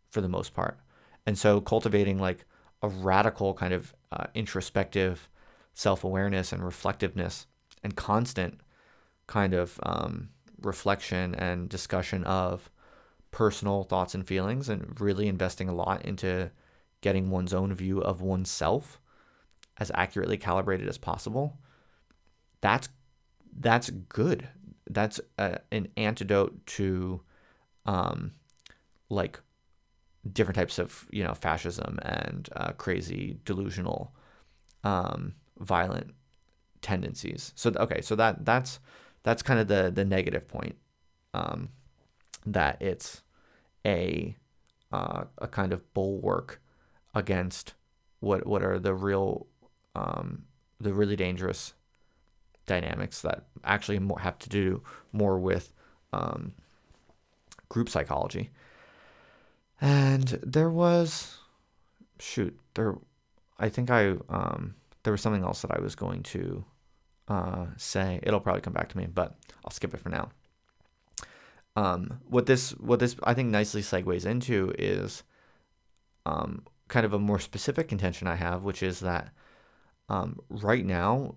for the most part. And so cultivating like a radical kind of introspective self-awareness and reflectiveness and constant kind of reflection and discussion of personal thoughts and feelings, and really investing a lot into getting one's own view of oneself as accurately calibrated as possible. That's good. That's an antidote to like different types of fascism and crazy delusional violent tendencies. So that's kind of the negative point, that it's a kind of bulwark against what are the really dangerous dynamics that actually have to do more with group psychology. And there was there was something else that I was going to say. It'll probably come back to me, but I'll skip it for now. What this I think nicely segues into is kind of a more specific contention I have, which is that right now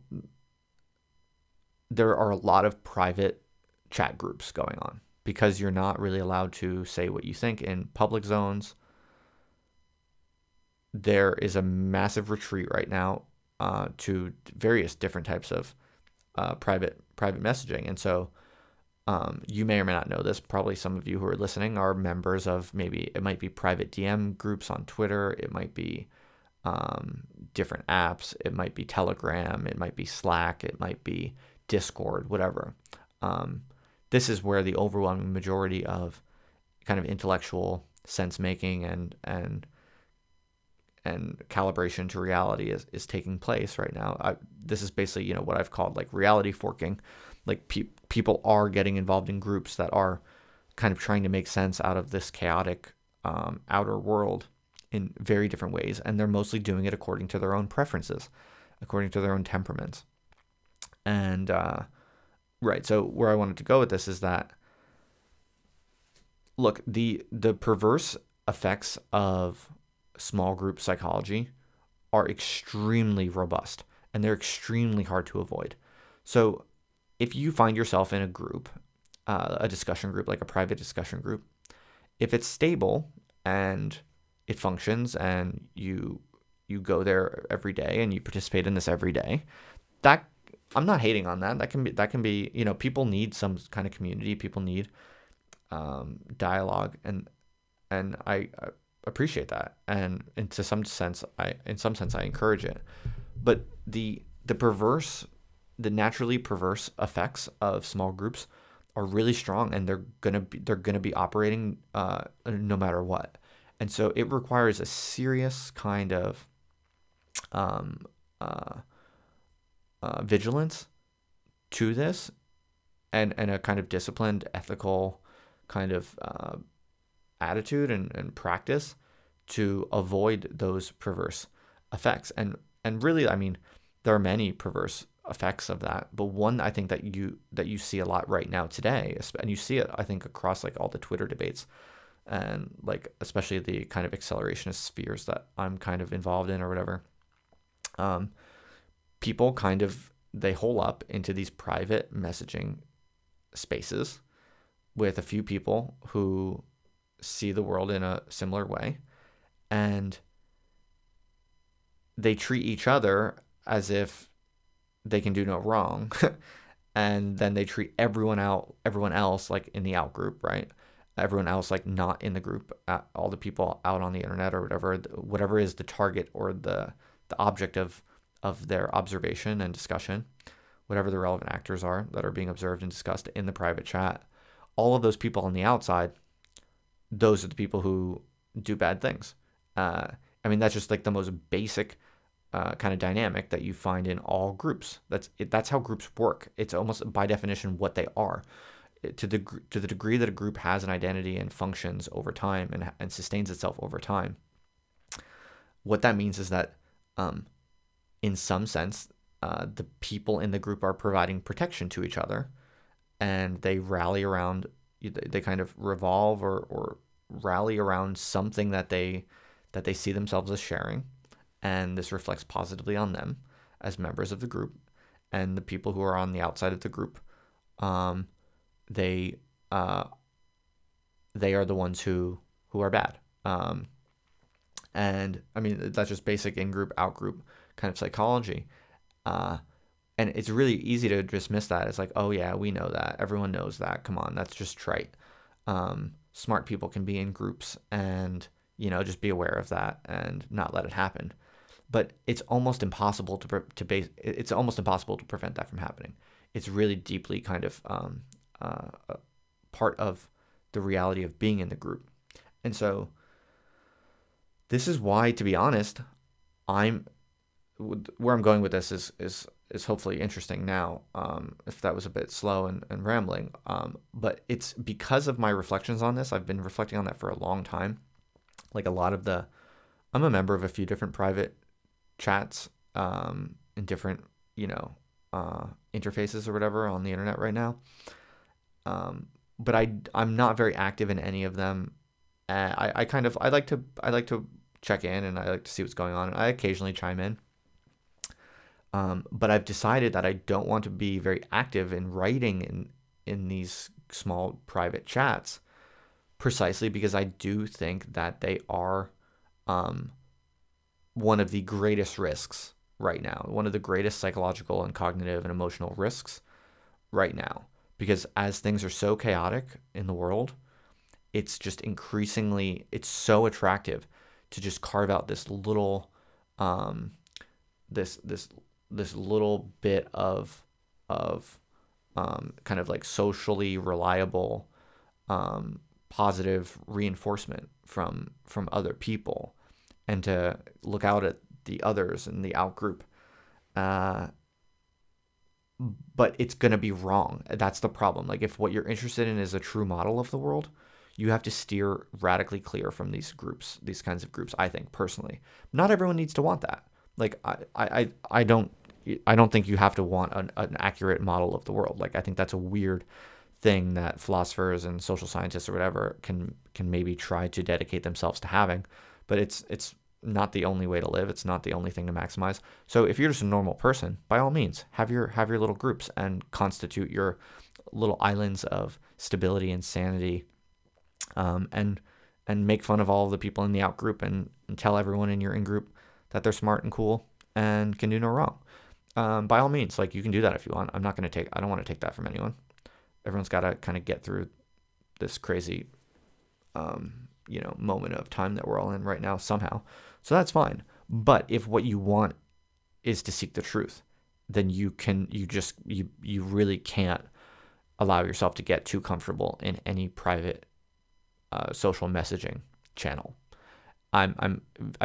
there are a lot of private chat groups going on because you're not really allowed to say what you think in public zones. There is a massive retreat right now to various different types of private messaging. And so you may or may not know this. Probably some of you who are listening are members of, maybe it might be private DM groups on Twitter. It might be different apps. It might be Telegram. It might be Slack. It might be Discord, whatever. This is where the overwhelming majority of kind of intellectual sense making and calibration to reality is taking place right now. This is basically, what I've called like reality forking. Like people are getting involved in groups that are kind of trying to make sense out of this chaotic outer world in very different ways. And they're mostly doing it according to their own preferences, according to their own temperaments. And, right. So where I wanted to go with this is that, look, the perverse effects of small group psychology are extremely robust, and they're extremely hard to avoid. So if you find yourself in a group, a discussion group, like a private discussion group, if it's stable and it functions and you go there every day and you participate in this every day, that I'm not hating on that. That can be, people need some kind of community. People need dialogue, and I appreciate that. And in some sense I encourage it. But the naturally perverse effects of small groups are really strong, and they're gonna be operating no matter what. And so it requires a serious kind of vigilance to this, and a kind of disciplined, ethical kind of attitude and practice to avoid those perverse effects. And really, I mean, there are many perverse effects of that, but one I think that you see a lot right now today, and you see it, I think, across like all the Twitter debates, and like especially the kind of accelerationist spheres that I'm kind of involved in or whatever. People kind of, they hole up into these private messaging spaces with a few people who see the world in a similar way, and they treat each other as if they can do no wrong. And then they treat everyone else like in the out group, right? Everyone else like not in the group, all the people out on the internet or whatever is the target or the object of their observation and discussion, whatever the relevant actors are that are being observed and discussed in the private chat. All of those people on the outside, those are the people who do bad things. I mean, that's just like the most basic kind of dynamic that you find in all groups. That's how groups work. It's almost by definition what they are. To the degree that a group has an identity and functions over time and sustains itself over time, what that means is that in some sense, the people in the group are providing protection to each other, and they rally around, they kind of revolve or rally around something that they see themselves as sharing, and this reflects positively on them as members of the group. And the people who are on the outside of the group, they are the ones who are bad. And I mean, that's just basic in-group, out-group kind of psychology. And it's really easy to dismiss that. It's like, oh yeah, we know that. Everyone knows that. Come on, that's just trite. Smart people can be in groups and, just be aware of that and not let it happen. But it's almost impossible to prevent that from happening. It's really deeply kind of part of the reality of being in the group. And so this is why, to be honest, where I'm going with this is hopefully interesting now, if that was a bit slow and rambling. But it's because of my reflections on this. I've been reflecting on that for a long time. Like I'm a member of a few different private chats in different, interfaces or whatever on the internet right now. But I'm not very active in any of them. I like to check in, and I like to see what's going on. And I occasionally chime in. But I've decided that I don't want to be very active in writing in these small private chats, precisely because I do think that they are one of the greatest risks right now, one of the greatest psychological and cognitive and emotional risks right now. Because as things are so chaotic in the world, it's just it's so attractive to just carve out this little this little bit of kind of like socially reliable positive reinforcement from other people, and to look out at the others in the out group. But it's going to be wrong. That's the problem. Like, if what you're interested in is a true model of the world, you have to steer radically clear from these groups, these kinds of groups, I think, personally. Not everyone needs to want that. Like, I don't think you have to want an accurate model of the world. Like, I think that's a weird thing that philosophers and social scientists or whatever can maybe try to dedicate themselves to having, but it's not the only way to live. It's not the only thing to maximize. So if you're just a normal person, by all means, have your little groups and constitute your little islands of stability and sanity, and make fun of all of the people in the out group, and tell everyone in your in group that they're smart and cool and can do no wrong. By all means, like, you can do that if you want. I don't want to take that from anyone. Everyone's got to kind of get through this crazy, moment of time that we're all in right now somehow. So that's fine. But if what you want is to seek the truth, then you really can't allow yourself to get too comfortable in any private social messaging channel. I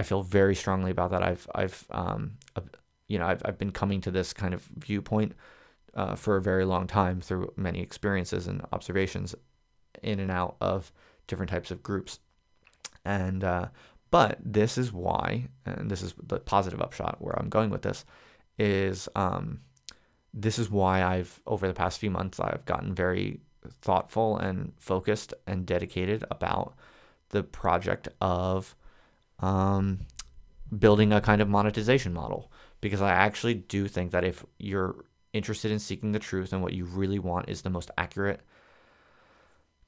feel very strongly about that. I've been coming to this kind of viewpoint for a very long time through many experiences and observations in and out of different types of groups. And but this is why, and this is the positive upshot where I'm going with this, is this is why I've, over the past few months, I've gotten very thoughtful and focused and dedicated about the project of building a kind of monetization model. Because I actually do think that if you're interested in seeking the truth, and what you really want is the most accurate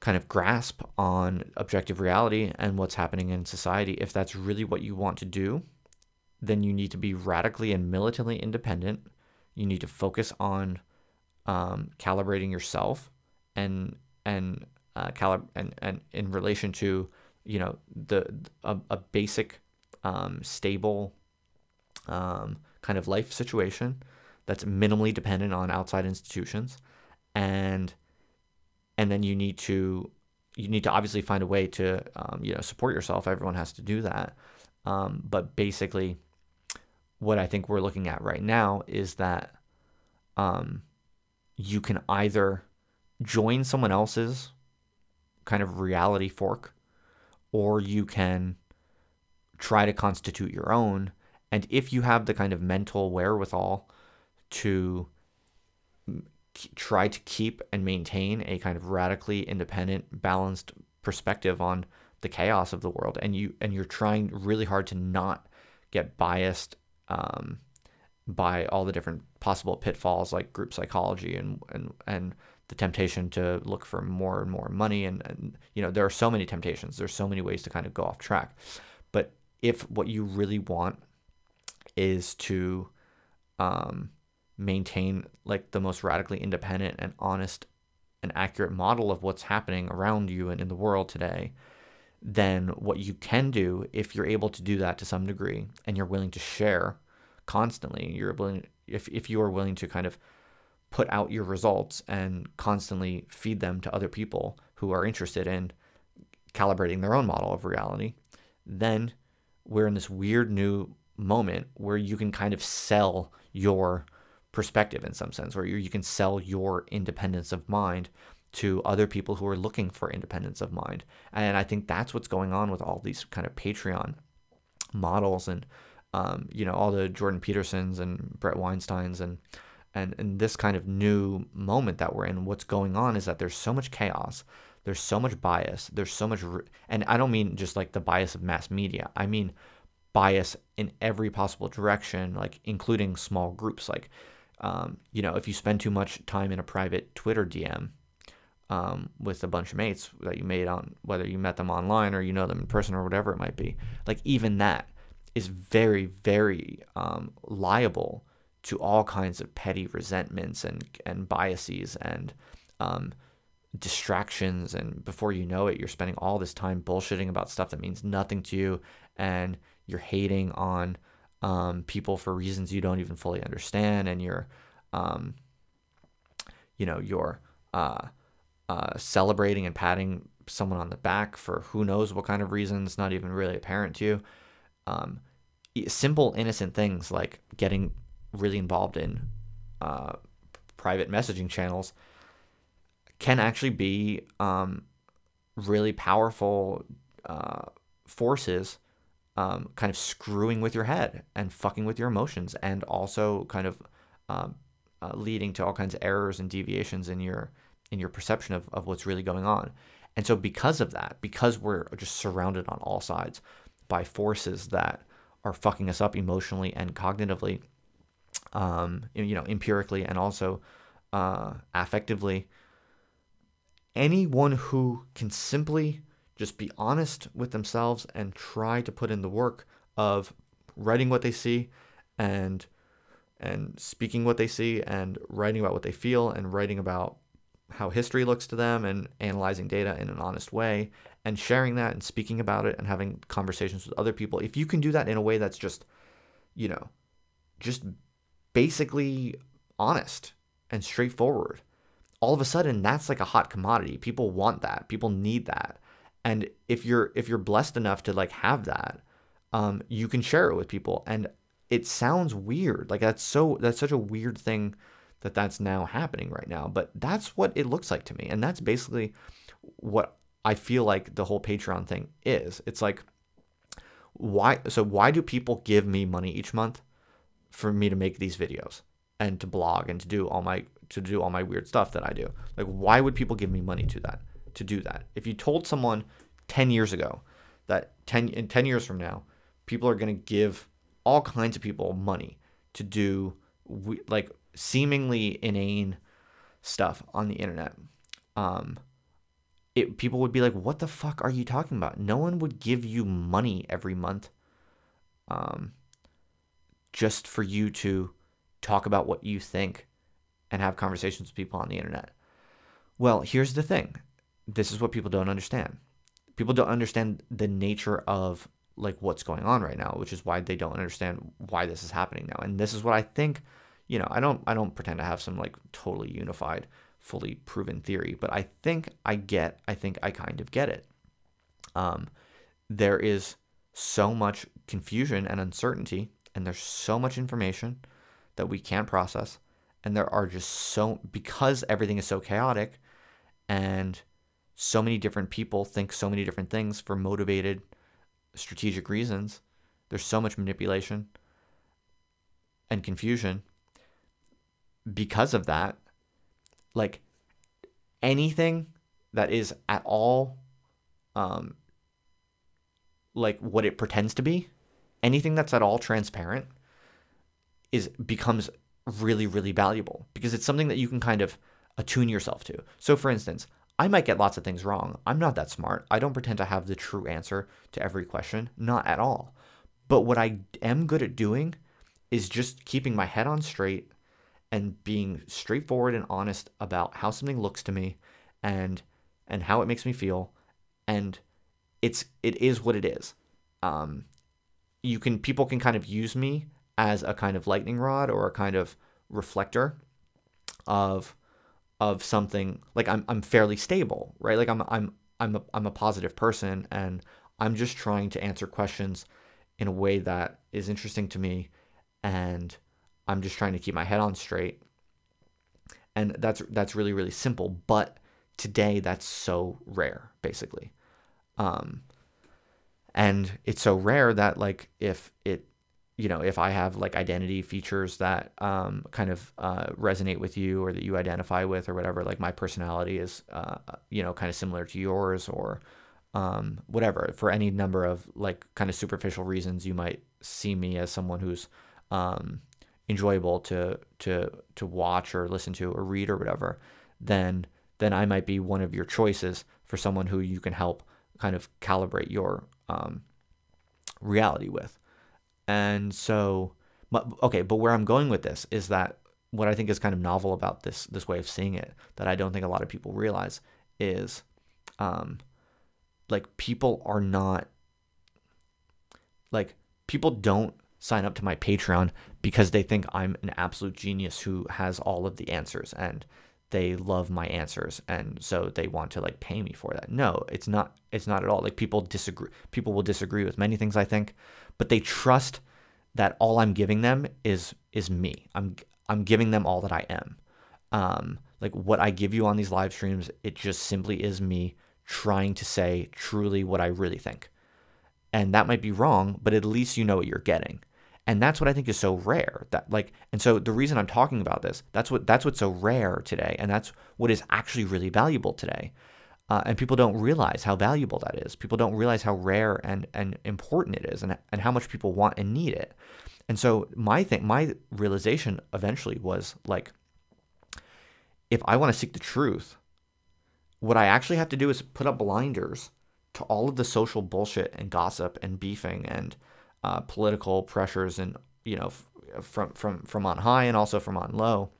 kind of grasp on objective reality and what's happening in society, if that's really what you want to do, then you need to be radically and militantly independent. You need to focus on calibrating yourself and and in relation to, you know, a basic stable kind of life situation that's minimally dependent on outside institutions, and then you need to obviously find a way to support yourself. Everyone has to do that, but basically what I think we're looking at right now is that you can either join someone else's kind of reality fork, or you can try to constitute your own. And if you have the kind of mental wherewithal to try to keep and maintain a kind of radically independent, balanced perspective on the chaos of the world, and you're trying really hard to not get biased by all the different possible pitfalls like group psychology and the temptation to look for more and more money, and there are so many temptations. There's so many ways to kind of go off track. But if what you really want is to maintain like the most radically independent and honest and accurate model of what's happening around you and in the world today, then what you can do, if you're able to do that to some degree and you're willing to share constantly, if you are willing to kind of put out your results and constantly feed them to other people who are interested in calibrating their own model of reality, then we're in this weird new moment where you can kind of sell your perspective in some sense, or you can sell your independence of mind to other people who are looking for independence of mind. And I think that's what's going on with all these kind of Patreon models and all the Jordan Petersons and Brett Weinsteins and this kind of new moment that we're in. What's going on is that there's so much chaos, there's so much bias, there's so much, and I don't mean just like the bias of mass media. I mean bias in every possible direction, like including small groups. Like, if you spend too much time in a private Twitter DM with a bunch of mates that you made on, whether you met them online or you know them in person or whatever it might be, like even that is very, very liable to all kinds of petty resentments and biases and distractions. And before you know it, you're spending all this time bullshitting about stuff that means nothing to you, and you're hating on people for reasons you don't even fully understand, and you're celebrating and patting someone on the back for who knows what kind of reason. It's not even really apparent to you. Simple, innocent things like getting really involved in private messaging channels can actually be really powerful forces, kind of screwing with your head and fucking with your emotions, and also kind of leading to all kinds of errors and deviations in your perception of what's really going on. And so because of that, because we're just surrounded on all sides by forces that are fucking us up emotionally and cognitively, empirically and also affectively, anyone who can simply just be honest with themselves and try to put in the work of writing what they see and speaking what they see and writing about what they feel and writing about how history looks to them and analyzing data in an honest way and sharing that and speaking about it and having conversations with other people. If you can do that in a way that's just basically honest and straightforward, all of a sudden that's like a hot commodity. People want that. People need that. And if you're blessed enough to like have that, you can share it with people. And it sounds weird. Like that's such a weird thing that's now happening right now. But that's what it looks like to me. And that's basically what I feel like the whole Patreon thing is. It's like, why do people give me money each month for me to make these videos and to blog and to do all my weird stuff that I do? Like, why would people give me money to do that? If you told someone 10 years ago that in 10 years from now, people are going to give all kinds of people money to do like seemingly inane stuff on the internet, people would be like, what the fuck are you talking about? No one would give you money every month just for you to talk about what you think and have conversations with people on the internet. Well, here's the thing. This is what people don't understand. People don't understand the nature of like what's going on right now, which is why they don't understand why this is happening now. And this is what I think, I don't pretend to have some like totally unified, fully proven theory, but I think I kind of get it. There is so much confusion and uncertainty, and there's so much information that we can't process, and there are just because everything is so chaotic, and so many different people think so many different things for motivated, strategic reasons. There's so much manipulation and confusion. Because of that, like anything that is at all like what it pretends to be, anything that's at all transparent becomes really, really valuable, because it's something that you can kind of attune yourself to. So for instance, I might get lots of things wrong. I'm not that smart. I don't pretend to have the true answer to every question, not at all. But what I am good at doing is just keeping my head on straight and being straightforward and honest about how something looks to me and how it makes me feel. And it is what it is. People can kind of use me as a kind of lightning rod or a kind of reflector of something. Like I'm fairly stable, right? Like I'm a positive person, and I'm just trying to answer questions in a way that is interesting to me, and I'm just trying to keep my head on straight. And that's really, really simple, but today that's so rare, basically. And it's so rare that like if I have like identity features that kind of resonate with you, or that you identify with, or whatever, like my personality is kind of similar to yours, or whatever, for any number of like kind of superficial reasons, you might see me as someone who's enjoyable to watch or listen to or read or whatever, then I might be one of your choices for someone who you can help kind of calibrate your reality with. And so, okay, but where I'm going with this is that what I think is kind of novel about this way of seeing it, that I don't think a lot of people realize, is like people don't sign up to my Patreon because they think I'm an absolute genius who has all of the answers and they love my answers, and so they want to like pay me for that. No, it's not at all. Like people will disagree with many things, I think, but they trust that all I'm giving them is me. I'm giving them all that I am. Like what I give you on these live streams, it just simply is me trying to say truly what I really think. And that might be wrong, but at least you know what you're getting. And that's what I think is so rare. And so the reason I'm talking about this, that's what's so rare today, and that's what is actually really valuable today. And people don't realize how valuable that is. People don't realize how rare and important it is, and how much people want and need it. And so my realization eventually was like, if I want to seek the truth, what I actually have to do is put up blinders to all of the social bullshit and gossip and beefing and political pressures, and from on high and also from on low.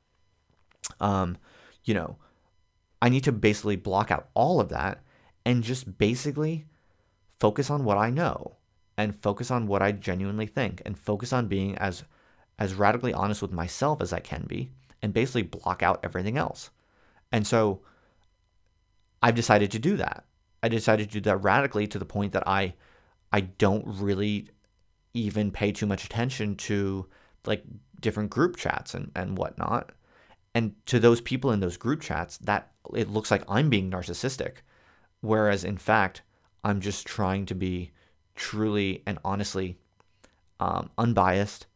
I need to basically block out all of that and just basically focus on what I know, and focus on what I genuinely think, and focus on being as radically honest with myself as I can be, and basically block out everything else. And so I've decided to do that. I decided to do that radically, to the point that I don't really even pay too much attention to like different group chats and whatnot. And to those people in those group chats, that it looks like I'm being narcissistic, whereas in fact, I'm just trying to be truly and honestly unbiased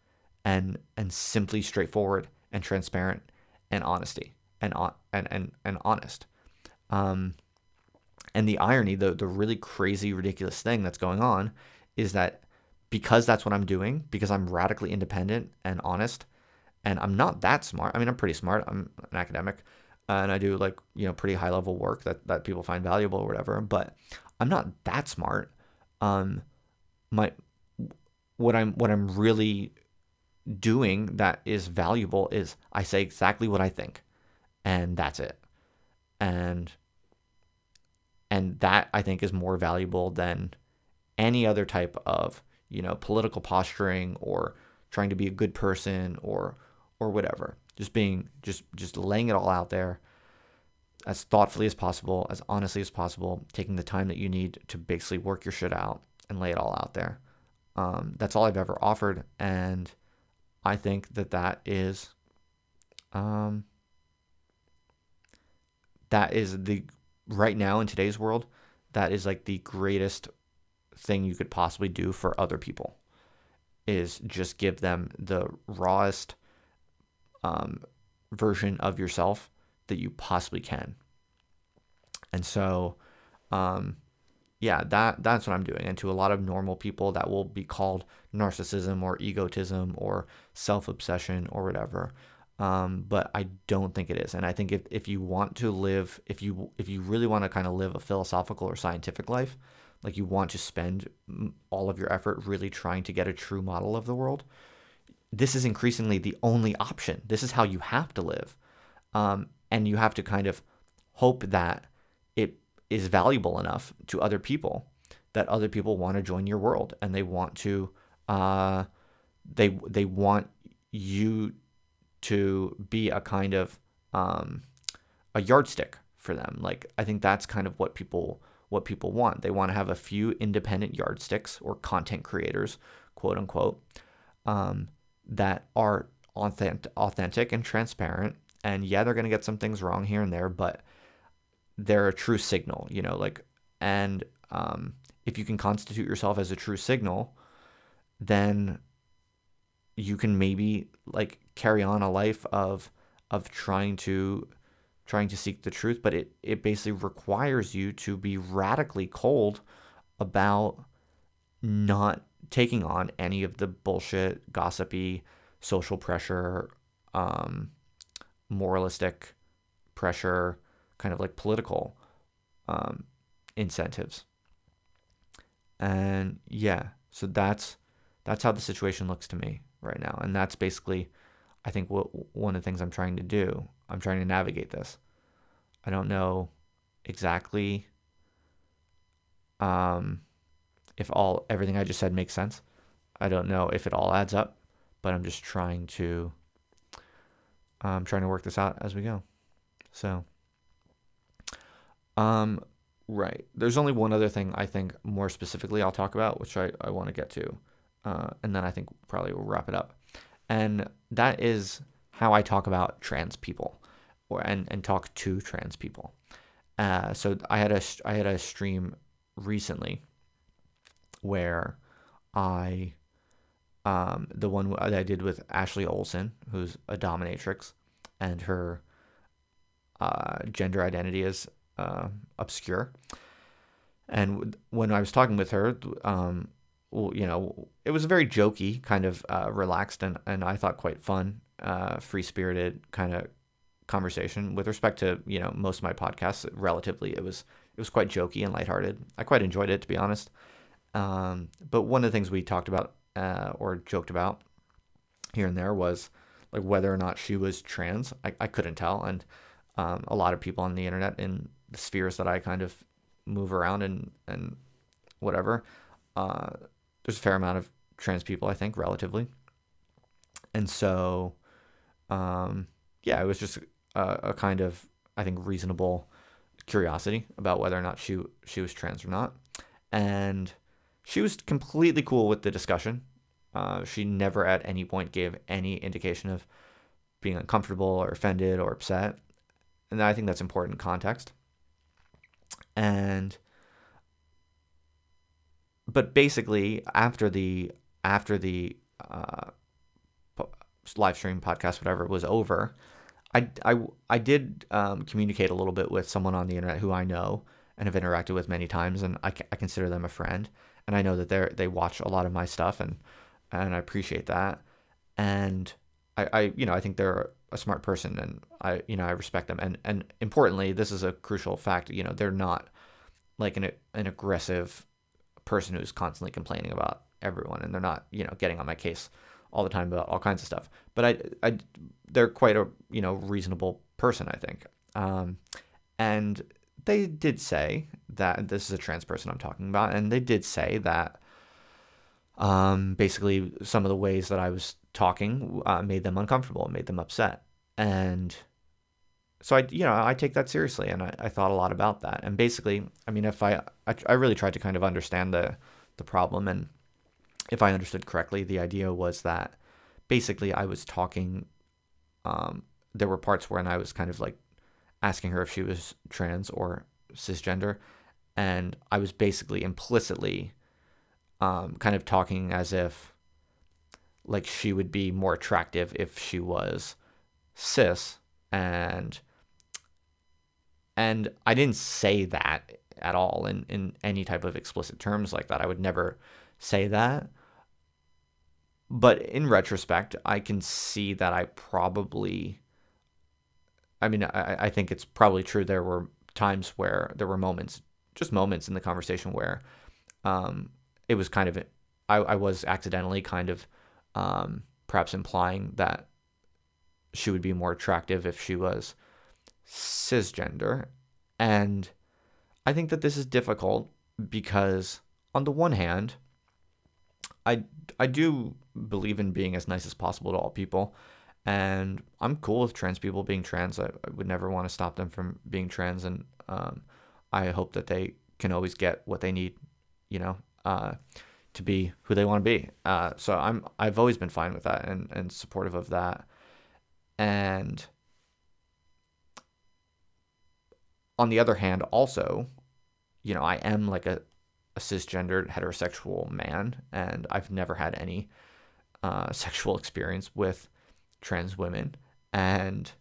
and simply straightforward and transparent and honest. And the irony, the really crazy, ridiculous thing that's going on is that because that's what I'm doing, because I'm radically independent and honest, and I'm not that smart. I mean, I'm pretty smart. I'm an academic, and I do like, pretty high level work that people find valuable or whatever, but I'm not that smart. What I'm really doing that is valuable is I say exactly what I think, and that's it. And that, I think, is more valuable than any other type of, political posturing or trying to be a good person or whatever. Just laying it all out there as thoughtfully as possible, as honestly as possible, taking the time that you need to basically work your shit out and lay it all out there. That's all I've ever offered, and I think that is the right now in today's world, that is like the greatest thing you could possibly do for other people, is just give them the rawest version of yourself that you possibly can. And so, that's what I'm doing. And to a lot of normal people, that will be called narcissism or egotism or self-obsession or whatever. But I don't think it is. And I think if you want to live, if you really want to kind of live a philosophical or scientific life, like you want to spend all of your effort really trying to get a true model of the world, this is increasingly the only option. This is how you have to live. And you have to kind of hope that it is valuable enough to other people that other people want to join your world, and they want to, they want you to be a kind of a yardstick for them. Like, I think that's kind of what people want. They want to have a few independent yardsticks or content creators, quote unquote, that are authentic and transparent. And yeah, they're going to get some things wrong here and there, but they're a true signal, and if you can constitute yourself as a true signal, then you can maybe like carry on a life of trying to seek the truth, but it basically requires you to be radically cold about not taking on any of the bullshit, gossipy, social pressure, moralistic pressure, kind of like political incentives. And yeah, so that's how the situation looks to me right now. And that's basically, I think, one of the things I'm trying to do. I'm trying to navigate this. I don't know exactly if everything I just said makes sense. I don't know if it all adds up, but I'm just trying to work this out as we go. So, right. There's only one other thing I think more specifically I'll talk about, which I want to get to. And then I think probably we'll wrap it up. And that is how I talk about trans people and talk to trans people. So I had a stream recently where the one that I did with Ashley Olsen, who's a dominatrix, and her gender identity is obscure. And when I was talking with her, it was a very jokey, kind of relaxed, and I thought quite fun, free-spirited kind of conversation. With respect to most of my podcasts, relatively, it was quite jokey and lighthearted. I quite enjoyed it, to be honest. But one of the things we talked about or joked about here and there was like whether or not she was trans. I couldn't tell, and a lot of people on the internet in the spheres that I kind of move around and whatever, there's a fair amount of trans people, I think, relatively. And so, it was just a kind of, I think, reasonable curiosity about whether or not she was trans or not. And she was completely cool with the discussion. She never at any point gave any indication of being uncomfortable or offended or upset. And I think that's important context. But basically, after the live stream podcast, whatever, was over, I did communicate a little bit with someone on the internet who I know and have interacted with many times, and I consider them a friend, and I know that they watch a lot of my stuff, and I appreciate that, and I think they're a smart person, and I respect them, and importantly, this is a crucial fact, they're not like an aggressive person who's constantly complaining about everyone, and they're not getting on my case all the time about all kinds of stuff. But they're quite a reasonable person, I think. And they did say that this is a trans person I'm talking about, and they did say that basically some of the ways that I was talking made them uncomfortable, made them upset, and so I take that seriously, and I thought a lot about that. And basically, I mean, if I really tried to kind of understand the problem, and if I understood correctly, the idea was that basically I was talking. There were parts when I was kind of like asking her if she was trans or cisgender, and I was basically implicitly kind of talking as if like she would be more attractive if she was cis, and I didn't say that at all in any type of explicit terms like that. I would never say that. But in retrospect, I can see that I think it's probably true. There were times where there were moments, just moments in the conversation where it was kind of, I was accidentally kind of perhaps implying that she would be more attractive if she was cisgender. And I think that this is difficult because on the one hand, I do believe in being as nice as possible to all people, and I'm cool with trans people being trans. I would never want to stop them from being trans, and I hope that they can always get what they need, to be who they want to be. So I've always been fine with that and supportive of that. And on the other hand, also, I am like a cisgendered heterosexual man, and I've never had any sexual experience with trans women. And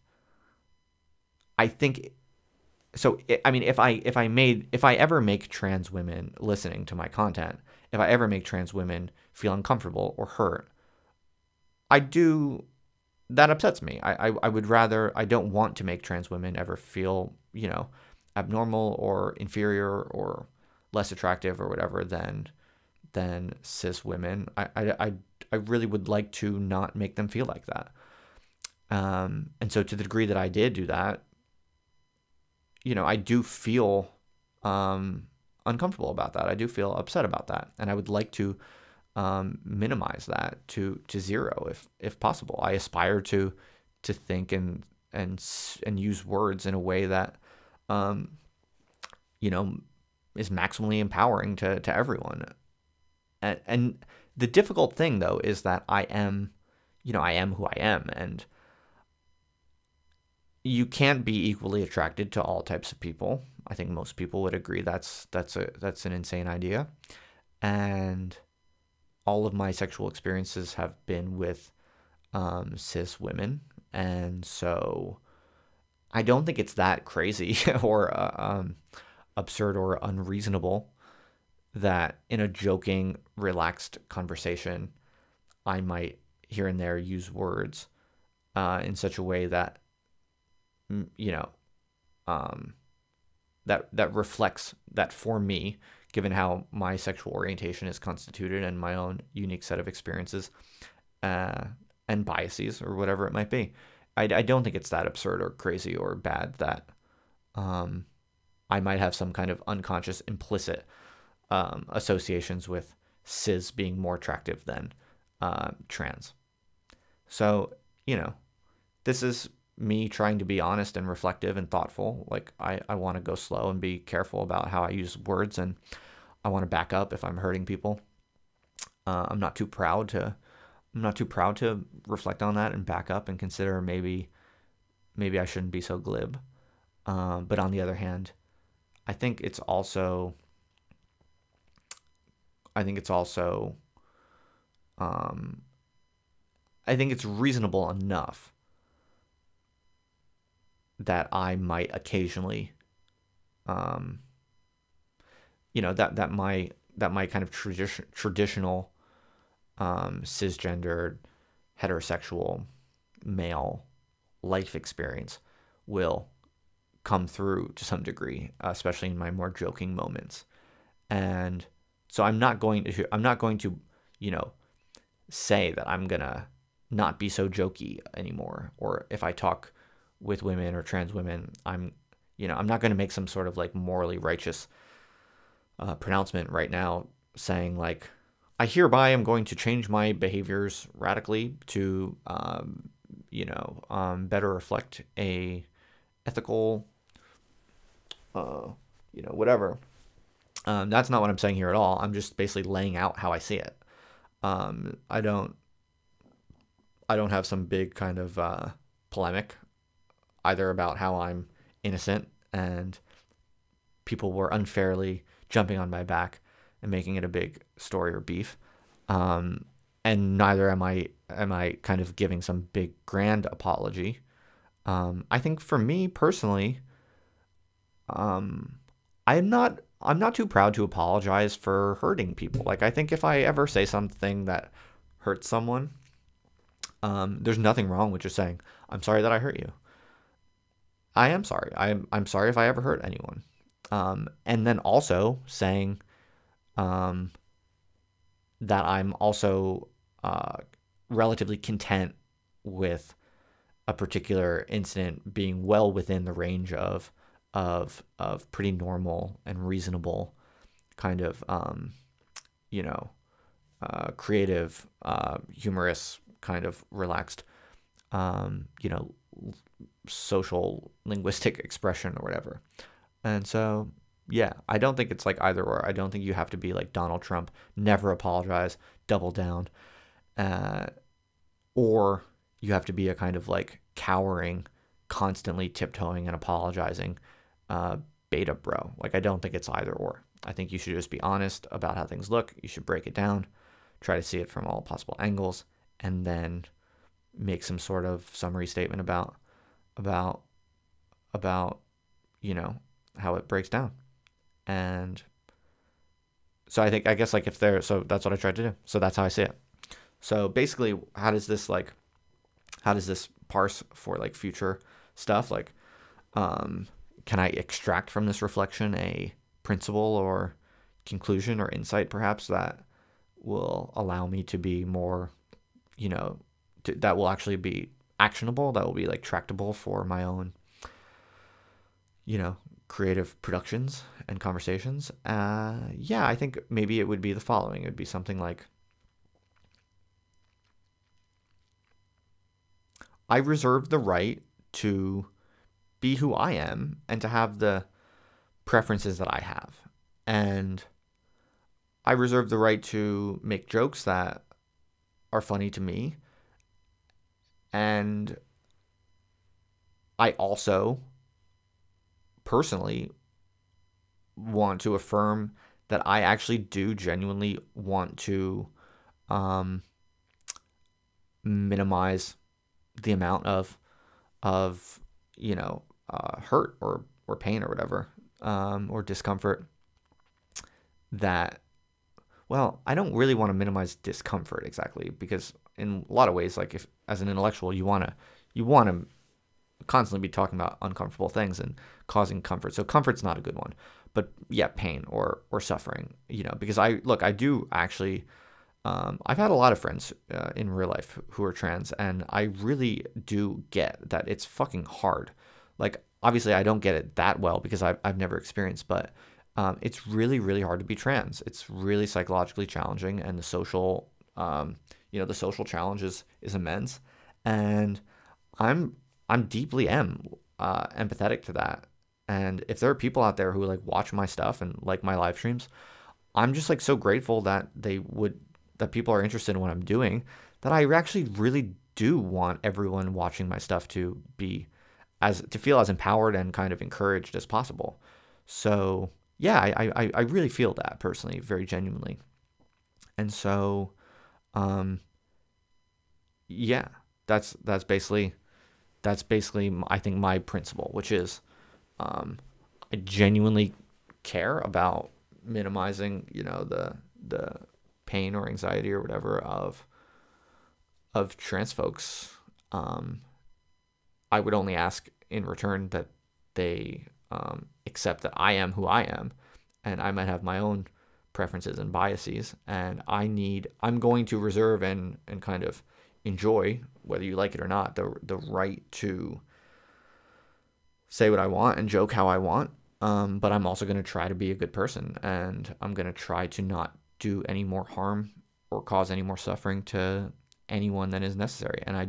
I think so. I mean, if I ever make trans women listening to my content, if I ever make trans women feel uncomfortable or hurt, that upsets me. I would rather, I don't want to make trans women ever feel, abnormal or inferior or less attractive or whatever than cis women. I really would like to not make them feel like that. And so to the degree that I did do that, I do feel uncomfortable about that. I do feel upset about that, and I would like to minimize that to zero if possible. I aspire to think and use words in a way that is maximally empowering to everyone. And the difficult thing though is that I am who I am, and you can't be equally attracted to all types of people. I think most people would agree that's an insane idea. And all of my sexual experiences have been with cis women, and so I don't think it's that crazy or absurd or unreasonable that in a joking, relaxed conversation, I might here and there use words in such a way that that reflects that for me, given how my sexual orientation is constituted and my own unique set of experiences and biases or whatever it might be. I don't think it's that absurd or crazy or bad that I might have some kind of unconscious, implicit associations with cis being more attractive than trans. So, this is me trying to be honest and reflective and thoughtful. Like I want to go slow and be careful about how I use words, and I want to back up if I'm hurting people. I'm not too proud to reflect on that and back up and consider maybe I shouldn't be so glib. But on the other hand, I think it's reasonable enough that I might occasionally, that my kind of traditional cisgendered heterosexual male life experience will come through to some degree, especially in my more joking moments. And so I'm not going to say that I'm gonna not be so jokey anymore, or if I talk with women or trans women, I'm not gonna make some sort of like morally righteous pronouncement right now saying like, I hereby am going to change my behaviors radically to better reflect a ethical whatever. That's not what I'm saying here at all. I'm just basically laying out how I see it. I don't have some big kind of polemic either about how I'm innocent and people were unfairly jumping on my back and making it a big story or beef. And neither am I kind of giving some big grand apology. I think for me personally, um, I'm not too proud to apologize for hurting people. Like I think if I ever say something that hurts someone, there's nothing wrong with just saying, I'm sorry that I hurt you. I am sorry. I'm sorry if I ever hurt anyone. And then also saying um, that I'm also relatively content with a particular incident being well within the range of pretty normal and reasonable kind of creative, humorous, kind of relaxed, you know, social linguistic expression or whatever. And so, yeah, I don't think it's like either or. I don't think you have to be like Donald Trump, never apologize, double down, uh, or you have to be a kind of like cowering, constantly tiptoeing and apologizing uh, beta bro. Like, I don't think it's either or. I think you should just be honest about how things look. You should break it down, try to see it from all possible angles, and then make some sort of summary statement about about how it breaks down. And so I guess like if there, so that's what I tried to do. So that's how I see it. So basically, how does this parse for like future stuff? Like, can I extract from this reflection a principle or conclusion or insight perhaps that will allow me to be more, that will actually be actionable, that will be like tractable for my own, creative productions and conversations? Yeah, I think maybe it would be the following. It would be something like, I reserve the right to be who I am and to have the preferences that I have. And I reserve the right to make jokes that are funny to me. And I also personally want to affirm that I actually do genuinely want to um, minimize the amount of hurt or pain or whatever, or discomfort that, well, I don't really want to minimize discomfort exactly, because in a lot of ways, like if as an intellectual you want to constantly be talking about uncomfortable things and causing comfort. So comfort's not a good one. But yeah, pain or suffering, because I do actually, I've had a lot of friends in real life who are trans, and I really do get that it's fucking hard. Like, obviously, I don't get it that well because I've never experienced, but it's really, really hard to be trans. It's really psychologically challenging, and the social challenge is immense. And I'm deeply empathetic to that. And if there are people out there who like watch my stuff and like my live streams, I'm just like so grateful that that people are interested in what I'm doing, that I actually really do want everyone watching my stuff to feel as empowered and kind of encouraged as possible. So yeah, I really feel that personally, very genuinely. And so, yeah, that's basically I think my principle, which is, I genuinely care about minimizing, the pain or anxiety or whatever of trans folks. I would only ask in return that they accept that I am who I am, and I might have my own preferences and biases, and I'm going to reserve and kind of enjoy, whether you like it or not, the right to say what I want and joke how I want. But I'm also going to try to be a good person, and I'm going to try to not do any more harm or cause any more suffering to anyone than is necessary. And I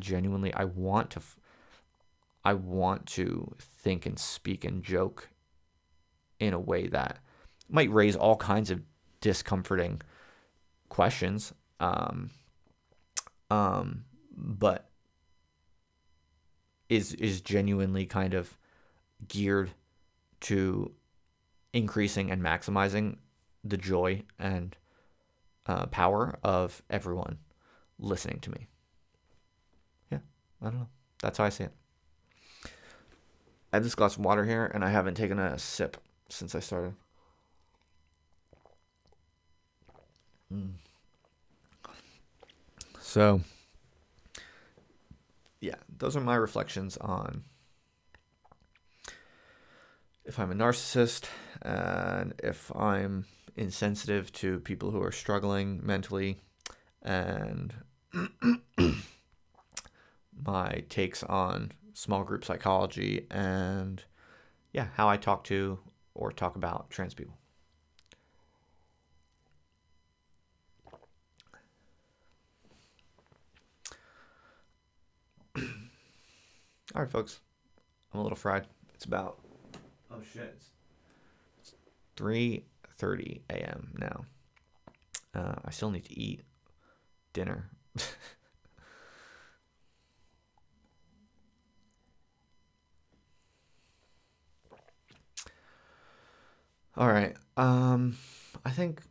want to think and speak and joke in a way that might raise all kinds of discomforting questions, but is genuinely kind of geared to increasing and maximizing the joy and power of everyone listening to me. Yeah, I don't know. That's how I see it. I have this glass of water here, and I haven't taken a sip since I started. So, yeah, those are my reflections on if I'm a narcissist and if I'm insensitive to people who are struggling mentally, and my takes on small group psychology, and yeah, how I talk to or talk about trans people. All right, folks, I'm a little fried. It's about, oh shit, it's 3:30 a.m. now. I still need to eat dinner. All right. I think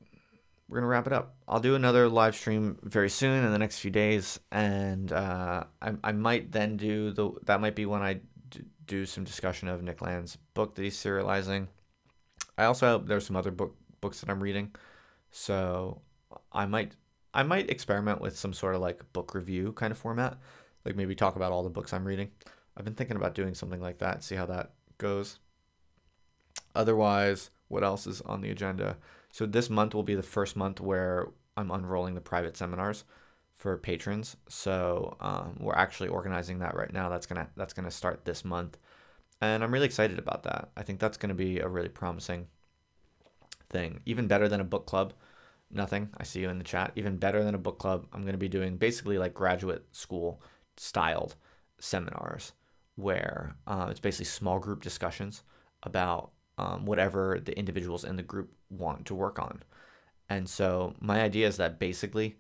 we're gonna wrap it up. I'll do another live stream very soon in the next few days, and I might then that might be when I do some discussion of Nick Land's book that he's serializing. I also there's some other books that I'm reading, so I might experiment with some sort of like book review kind of format, like maybe talk about all the books I'm reading. I've been thinking about doing something like that, see how that goes. Otherwise, what else is on the agenda? So this month will be the first month where I'm unrolling the private seminars for patrons. So we're actually organizing that right now. That's gonna start this month, and I'm really excited about that. I think that's gonna be a really promising thing. Even better than a book club. Nothing. I see you in the chat. Even better than a book club. I'm gonna be doing basically like graduate school styled seminars where it's basically small group discussions about whatever the individuals in the group want to work on. And so my idea is that basically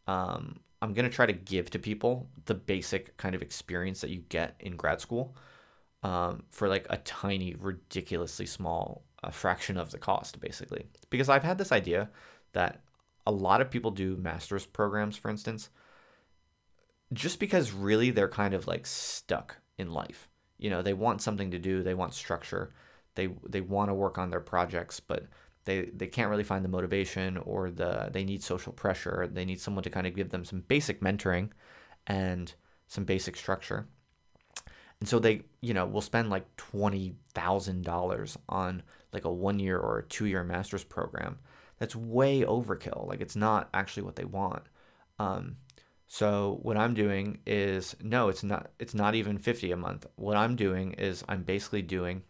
I'm going to try to give to people the basic kind of experience that you get in grad school for like a tiny, ridiculously small fraction of the cost, basically. Because I've had this idea that a lot of people do master's programs, for instance, just because really they're kind of like stuck in life. You know, they want something to do, they want structure. They want to work on their projects, but they can't really find the motivation, or they need social pressure. They need someone to kind of give them some basic mentoring and some basic structure. And so they, will spend like $20,000 on like a 1-year or a 2-year master's program. That's way overkill. Like, it's not actually what they want. So what I'm doing is, no, it's not even $50 a month. What I'm doing is I'm basically doing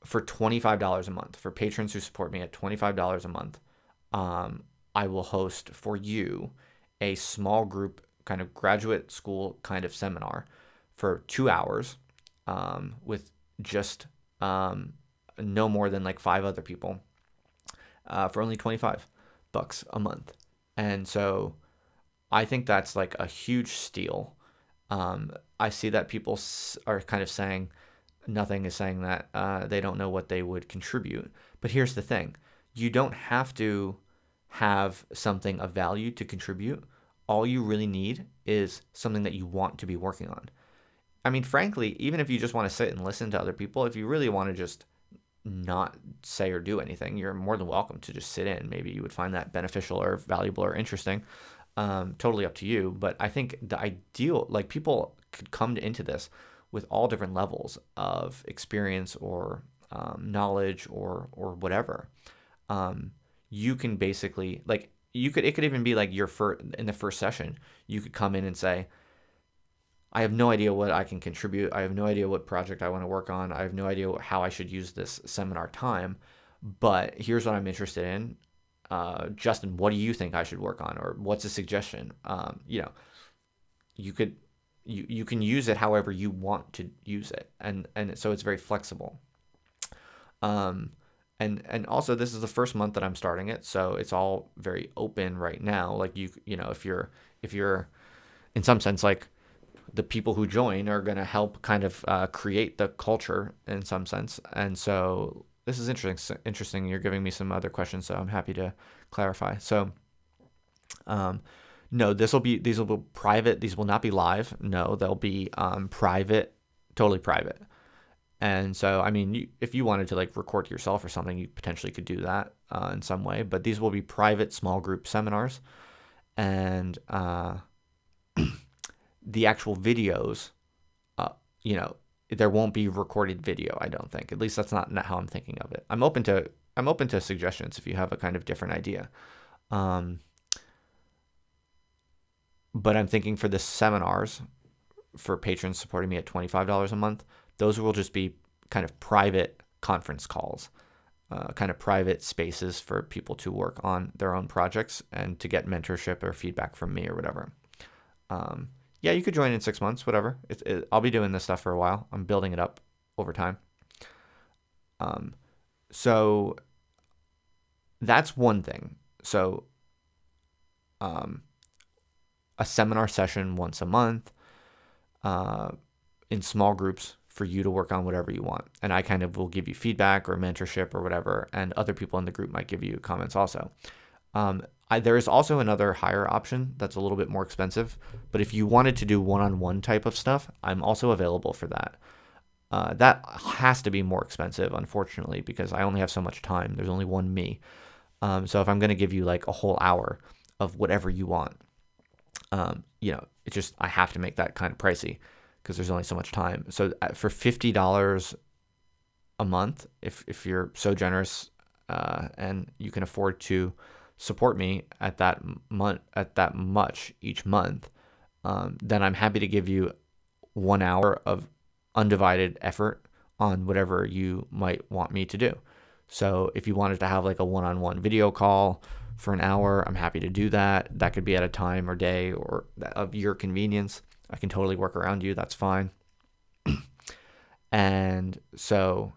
for $25 a month, for patrons who support me at $25 a month, I will host for you a small group kind of graduate school kind of seminar for 2 hours with just no more than like 5 other people for only $25 a month. And so I think that's like a huge steal. I see that people are kind of saying, Nothing is saying that they don't know what they would contribute. But here's the thing. You don't have to have something of value to contribute. All you really need is something that you want to be working on. I mean, frankly, even if you just want to sit and listen to other people, if you really want to just not say or do anything, you're more than welcome to just sit in. Maybe you would find that beneficial or valuable or interesting. Totally up to you. But I think the ideal, like, people could come into this with all different levels of experience or knowledge or whatever, you can basically, like, it could even be like in the first session, you could come in and say, I have no idea what I can contribute. I have no idea what project I want to work on. I have no idea how I should use this seminar time, but here's what I'm interested in. Justin, what do you think I should work on? Or what's a suggestion? You can use it however you want to use it. And so it's very flexible. And also this is the first month that I'm starting it. So it's all very open right now. Like if you're in some sense, like, the people who join are going to help kind of create the culture in some sense. And so this is interesting. You're giving me some other questions, so I'm happy to clarify. So, no, these will be private. These will not be live. No, they'll be private, totally private. And so, I mean, if you wanted to like record yourself or something, you potentially could do that in some way. But these will be private, small group seminars, and the actual videos, there won't be recorded video, I don't think. At least that's not how I'm thinking of it. I'm open to suggestions if you have a kind of different idea. But I'm thinking for the seminars, for patrons supporting me at $25 a month, those will just be kind of private conference calls, kind of private spaces for people to work on their own projects and to get mentorship or feedback from me or whatever. Yeah, you could join in 6 months, whatever. I'll be doing this stuff for a while. I'm building it up over time. So that's one thing. So a seminar session once a month in small groups for you to work on whatever you want. And I kind of will give you feedback or mentorship or whatever, and other people in the group might give you comments also. There is also another higher option that's a little bit more expensive, but if you wanted to do one-on-one type of stuff, I'm also available for that. That has to be more expensive, unfortunately, because I only have so much time. There's only one me. So if I'm going to give you like a whole hour of whatever you want, it's just, I have to make that kind of pricey because there's only so much time. So for $50 a month, if you're so generous and you can afford to support me at that much each month, then I'm happy to give you 1 hour of undivided effort on whatever you might want me to do. So if you wanted to have like a one-on-one video call for an hour, I'm happy to do that. That could be at a time or day or of your convenience. I can totally work around you. That's fine. And so,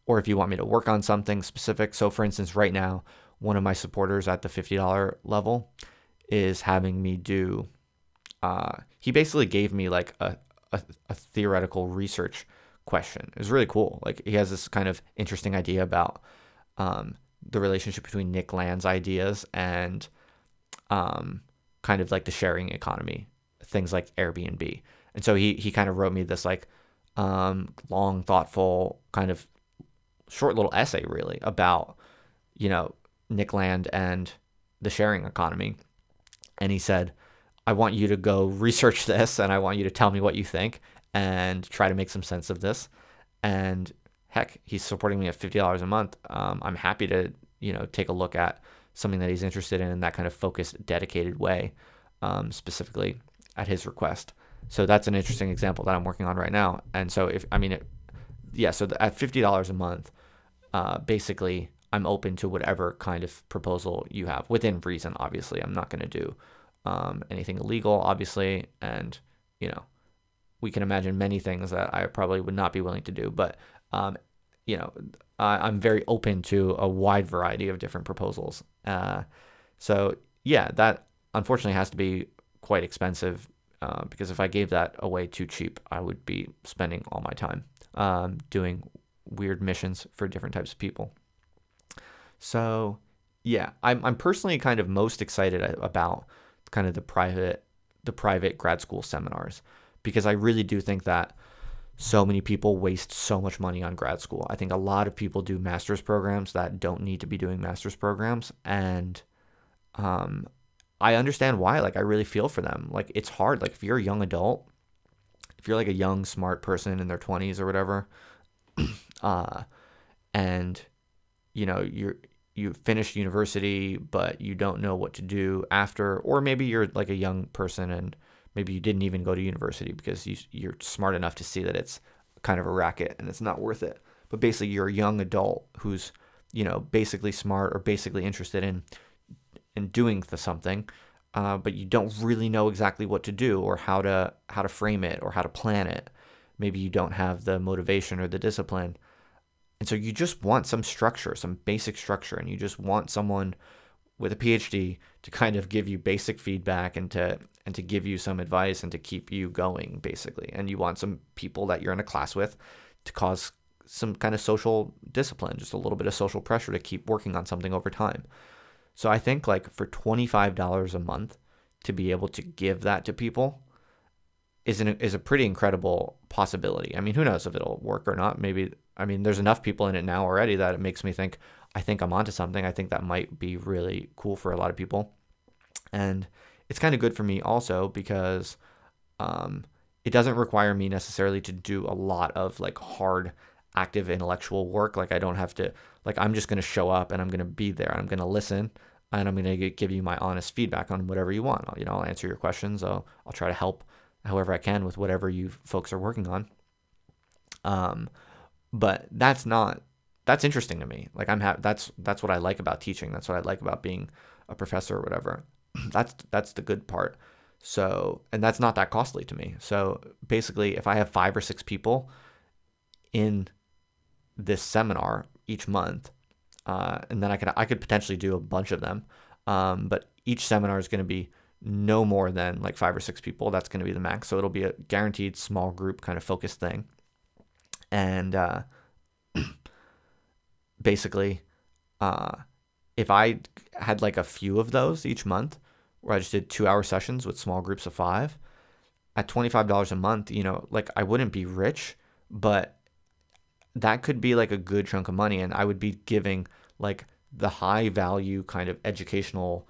or if you want me to work on something specific. So for instance, right now, one of my supporters at the $50 level is having me do, he basically gave me like a theoretical research question. It was really cool. Like, he has this kind of interesting idea about the relationship between Nick Land's ideas and kind of like the sharing economy, things like Airbnb. And so he kind of wrote me this like long, thoughtful, kind of short little essay really about, Nick Land and the sharing economy. And he said, I want you to go research this and I want you to tell me what you think and try to make some sense of this. And heck, he's supporting me at $50 a month. I'm happy to, take a look at something that he's interested in that kind of focused, dedicated way, specifically at his request. So that's an interesting example that I'm working on right now. And so at $50 a month, basically I'm open to whatever kind of proposal you have within reason. Obviously, I'm not going to do anything illegal, obviously. And, we can imagine many things that I probably would not be willing to do, but, I'm very open to a wide variety of different proposals. So yeah, that unfortunately has to be quite expensive, because if I gave that away too cheap, I would be spending all my time doing weird missions for different types of people. So yeah, I'm personally kind of most excited about kind of the private grad school seminars, because I really do think that so many people waste so much money on grad school. I think a lot of people do master's programs that don't need to be doing master's programs. And I understand why. Like, I really feel for them. Like, it's hard. Like, if you're a young adult, if you're like a young, smart person in their 20s or whatever, And you finished university, but you don't know what to do after, or maybe you're like a young person and maybe you didn't even go to university because you're smart enough to see that it's kind of a racket and it's not worth it. But basically, you're a young adult who's basically smart or basically interested in doing something, but you don't really know exactly what to do or how to frame it or how to plan it. Maybe you don't have the motivation or the discipline. And so you just want some structure, some basic structure, and you just want someone with a PhD to kind of give you basic feedback and to give you some advice and to keep you going, basically. And you want some people that you're in a class with to cause some kind of social discipline, just a little bit of social pressure to keep working on something over time. So I think like for $25 a month to be able to give that to people is a pretty incredible possibility. I mean, who knows if it'll work or not? Maybe, I mean, there's enough people in it now already that it makes me think, I think I'm onto something. I think that might be really cool for a lot of people. And it's kind of good for me also because it doesn't require me necessarily to do a lot of like hard, active intellectual work. Like I don't have to, like I'm just going to show up and I'm going to be there and I'm going to listen and I'm going to give you my honest feedback on whatever you want. I'll answer your questions. I'll try to help however I can with whatever you folks are working on. But that's interesting to me. Like that's what I like about teaching. That's what I like about being a professor or whatever. That's the good part. So, and that's not that costly to me. So basically, if I have 5 or 6 people in this seminar each month, and then I could potentially do a bunch of them. But each seminar is going to be no more than like 5 or 6 people. That's going to be the max. So it'll be a guaranteed small group kind of focused thing. And basically, if I had like a few of those each month, where I just did 2-hour sessions with small groups of 5, at $25 a month, like I wouldn't be rich, but that could be like a good chunk of money, and I would be giving like the high value kind of educational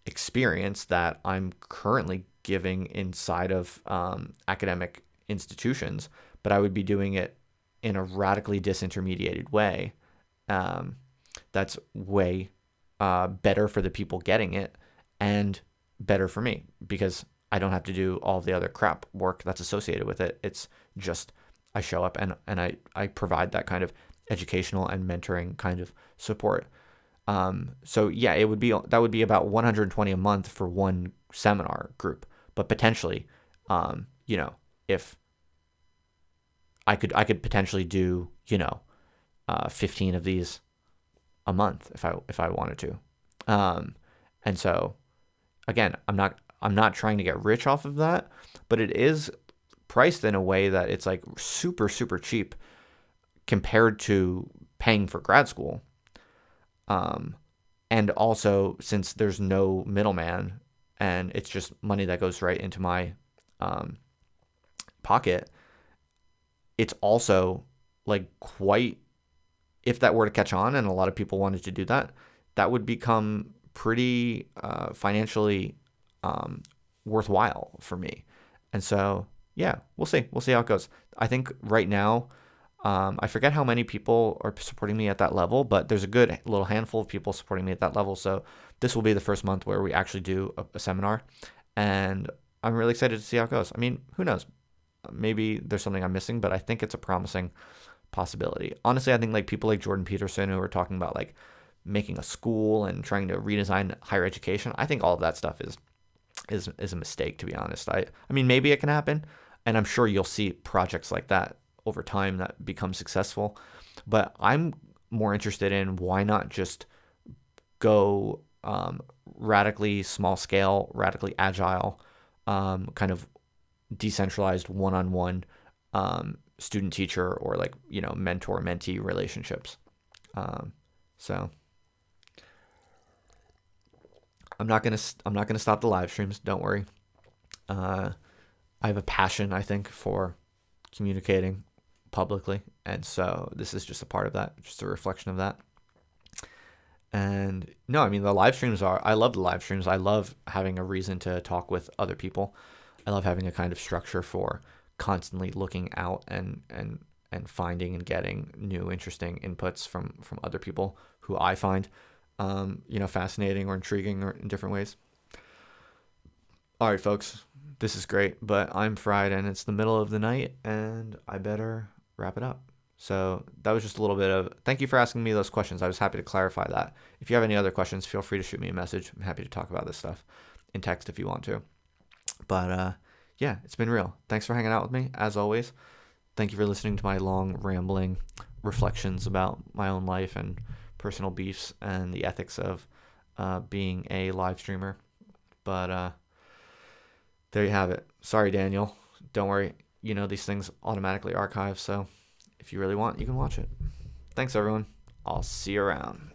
experience that I'm currently giving inside of academic institutions, but I would be doing it in a radically disintermediated way. That's way better for the people getting it and better for me because I don't have to do all the other crap work that's associated with it. It's just I show up and I provide that kind of educational and mentoring kind of support. So yeah, that would be about $120 a month for one seminar group, but potentially, if I could potentially do, 15 of these a month if I wanted to. And so again, I'm not trying to get rich off of that, but it is priced in a way that it's like super, super cheap compared to paying for grad school. And also since there's no middleman and it's just money that goes right into my pocket, it's also like quite, if that were to catch on and a lot of people wanted to do that, that would become pretty financially worthwhile for me. And so, yeah, we'll see. We'll see how it goes. I think right now, I forget how many people are supporting me at that level, but there's a good little handful of people supporting me at that level. So this will be the first month where we actually do a seminar, and I'm really excited to see how it goes. I mean, who knows? Maybe there's something I'm missing, but I think it's a promising possibility. Honestly, I think like people like Jordan Peterson who are talking about like making a school and trying to redesign higher education, I think all of that stuff is a mistake, to be honest. I mean, maybe it can happen, and I'm sure you'll see projects like that over time that become successful. But I'm more interested in why not just go radically small scale, radically agile, kind of decentralized one-on-one student teacher or like, mentor mentee relationships. So I'm not gonna stop the live streams. Don't worry. I have a passion, I think, for communicating publicly, and so this is just a part of that, just a reflection of that. And no, I mean, the live streams I love the live streams. I love having a reason to talk with other people. I love having a kind of structure for constantly looking out and and finding and getting new interesting inputs from other people who I find fascinating or intriguing or in different ways. All right, folks, this is great, but I'm fried and it's the middle of the night and I better wrap it up. So that was just a little bit of, thank you for asking me those questions. I was happy to clarify that. If you have any other questions, feel free to shoot me a message. I'm happy to talk about this stuff in text if you want to. But yeah, it's been real. Thanks for hanging out with me, as always. Thank you for listening to my long, rambling reflections about my own life and personal beefs and the ethics of being a live streamer. But there you have it. Sorry, Daniel. Don't worry. These things automatically archive, so if you really want, you can watch it. Thanks, everyone. I'll see you around.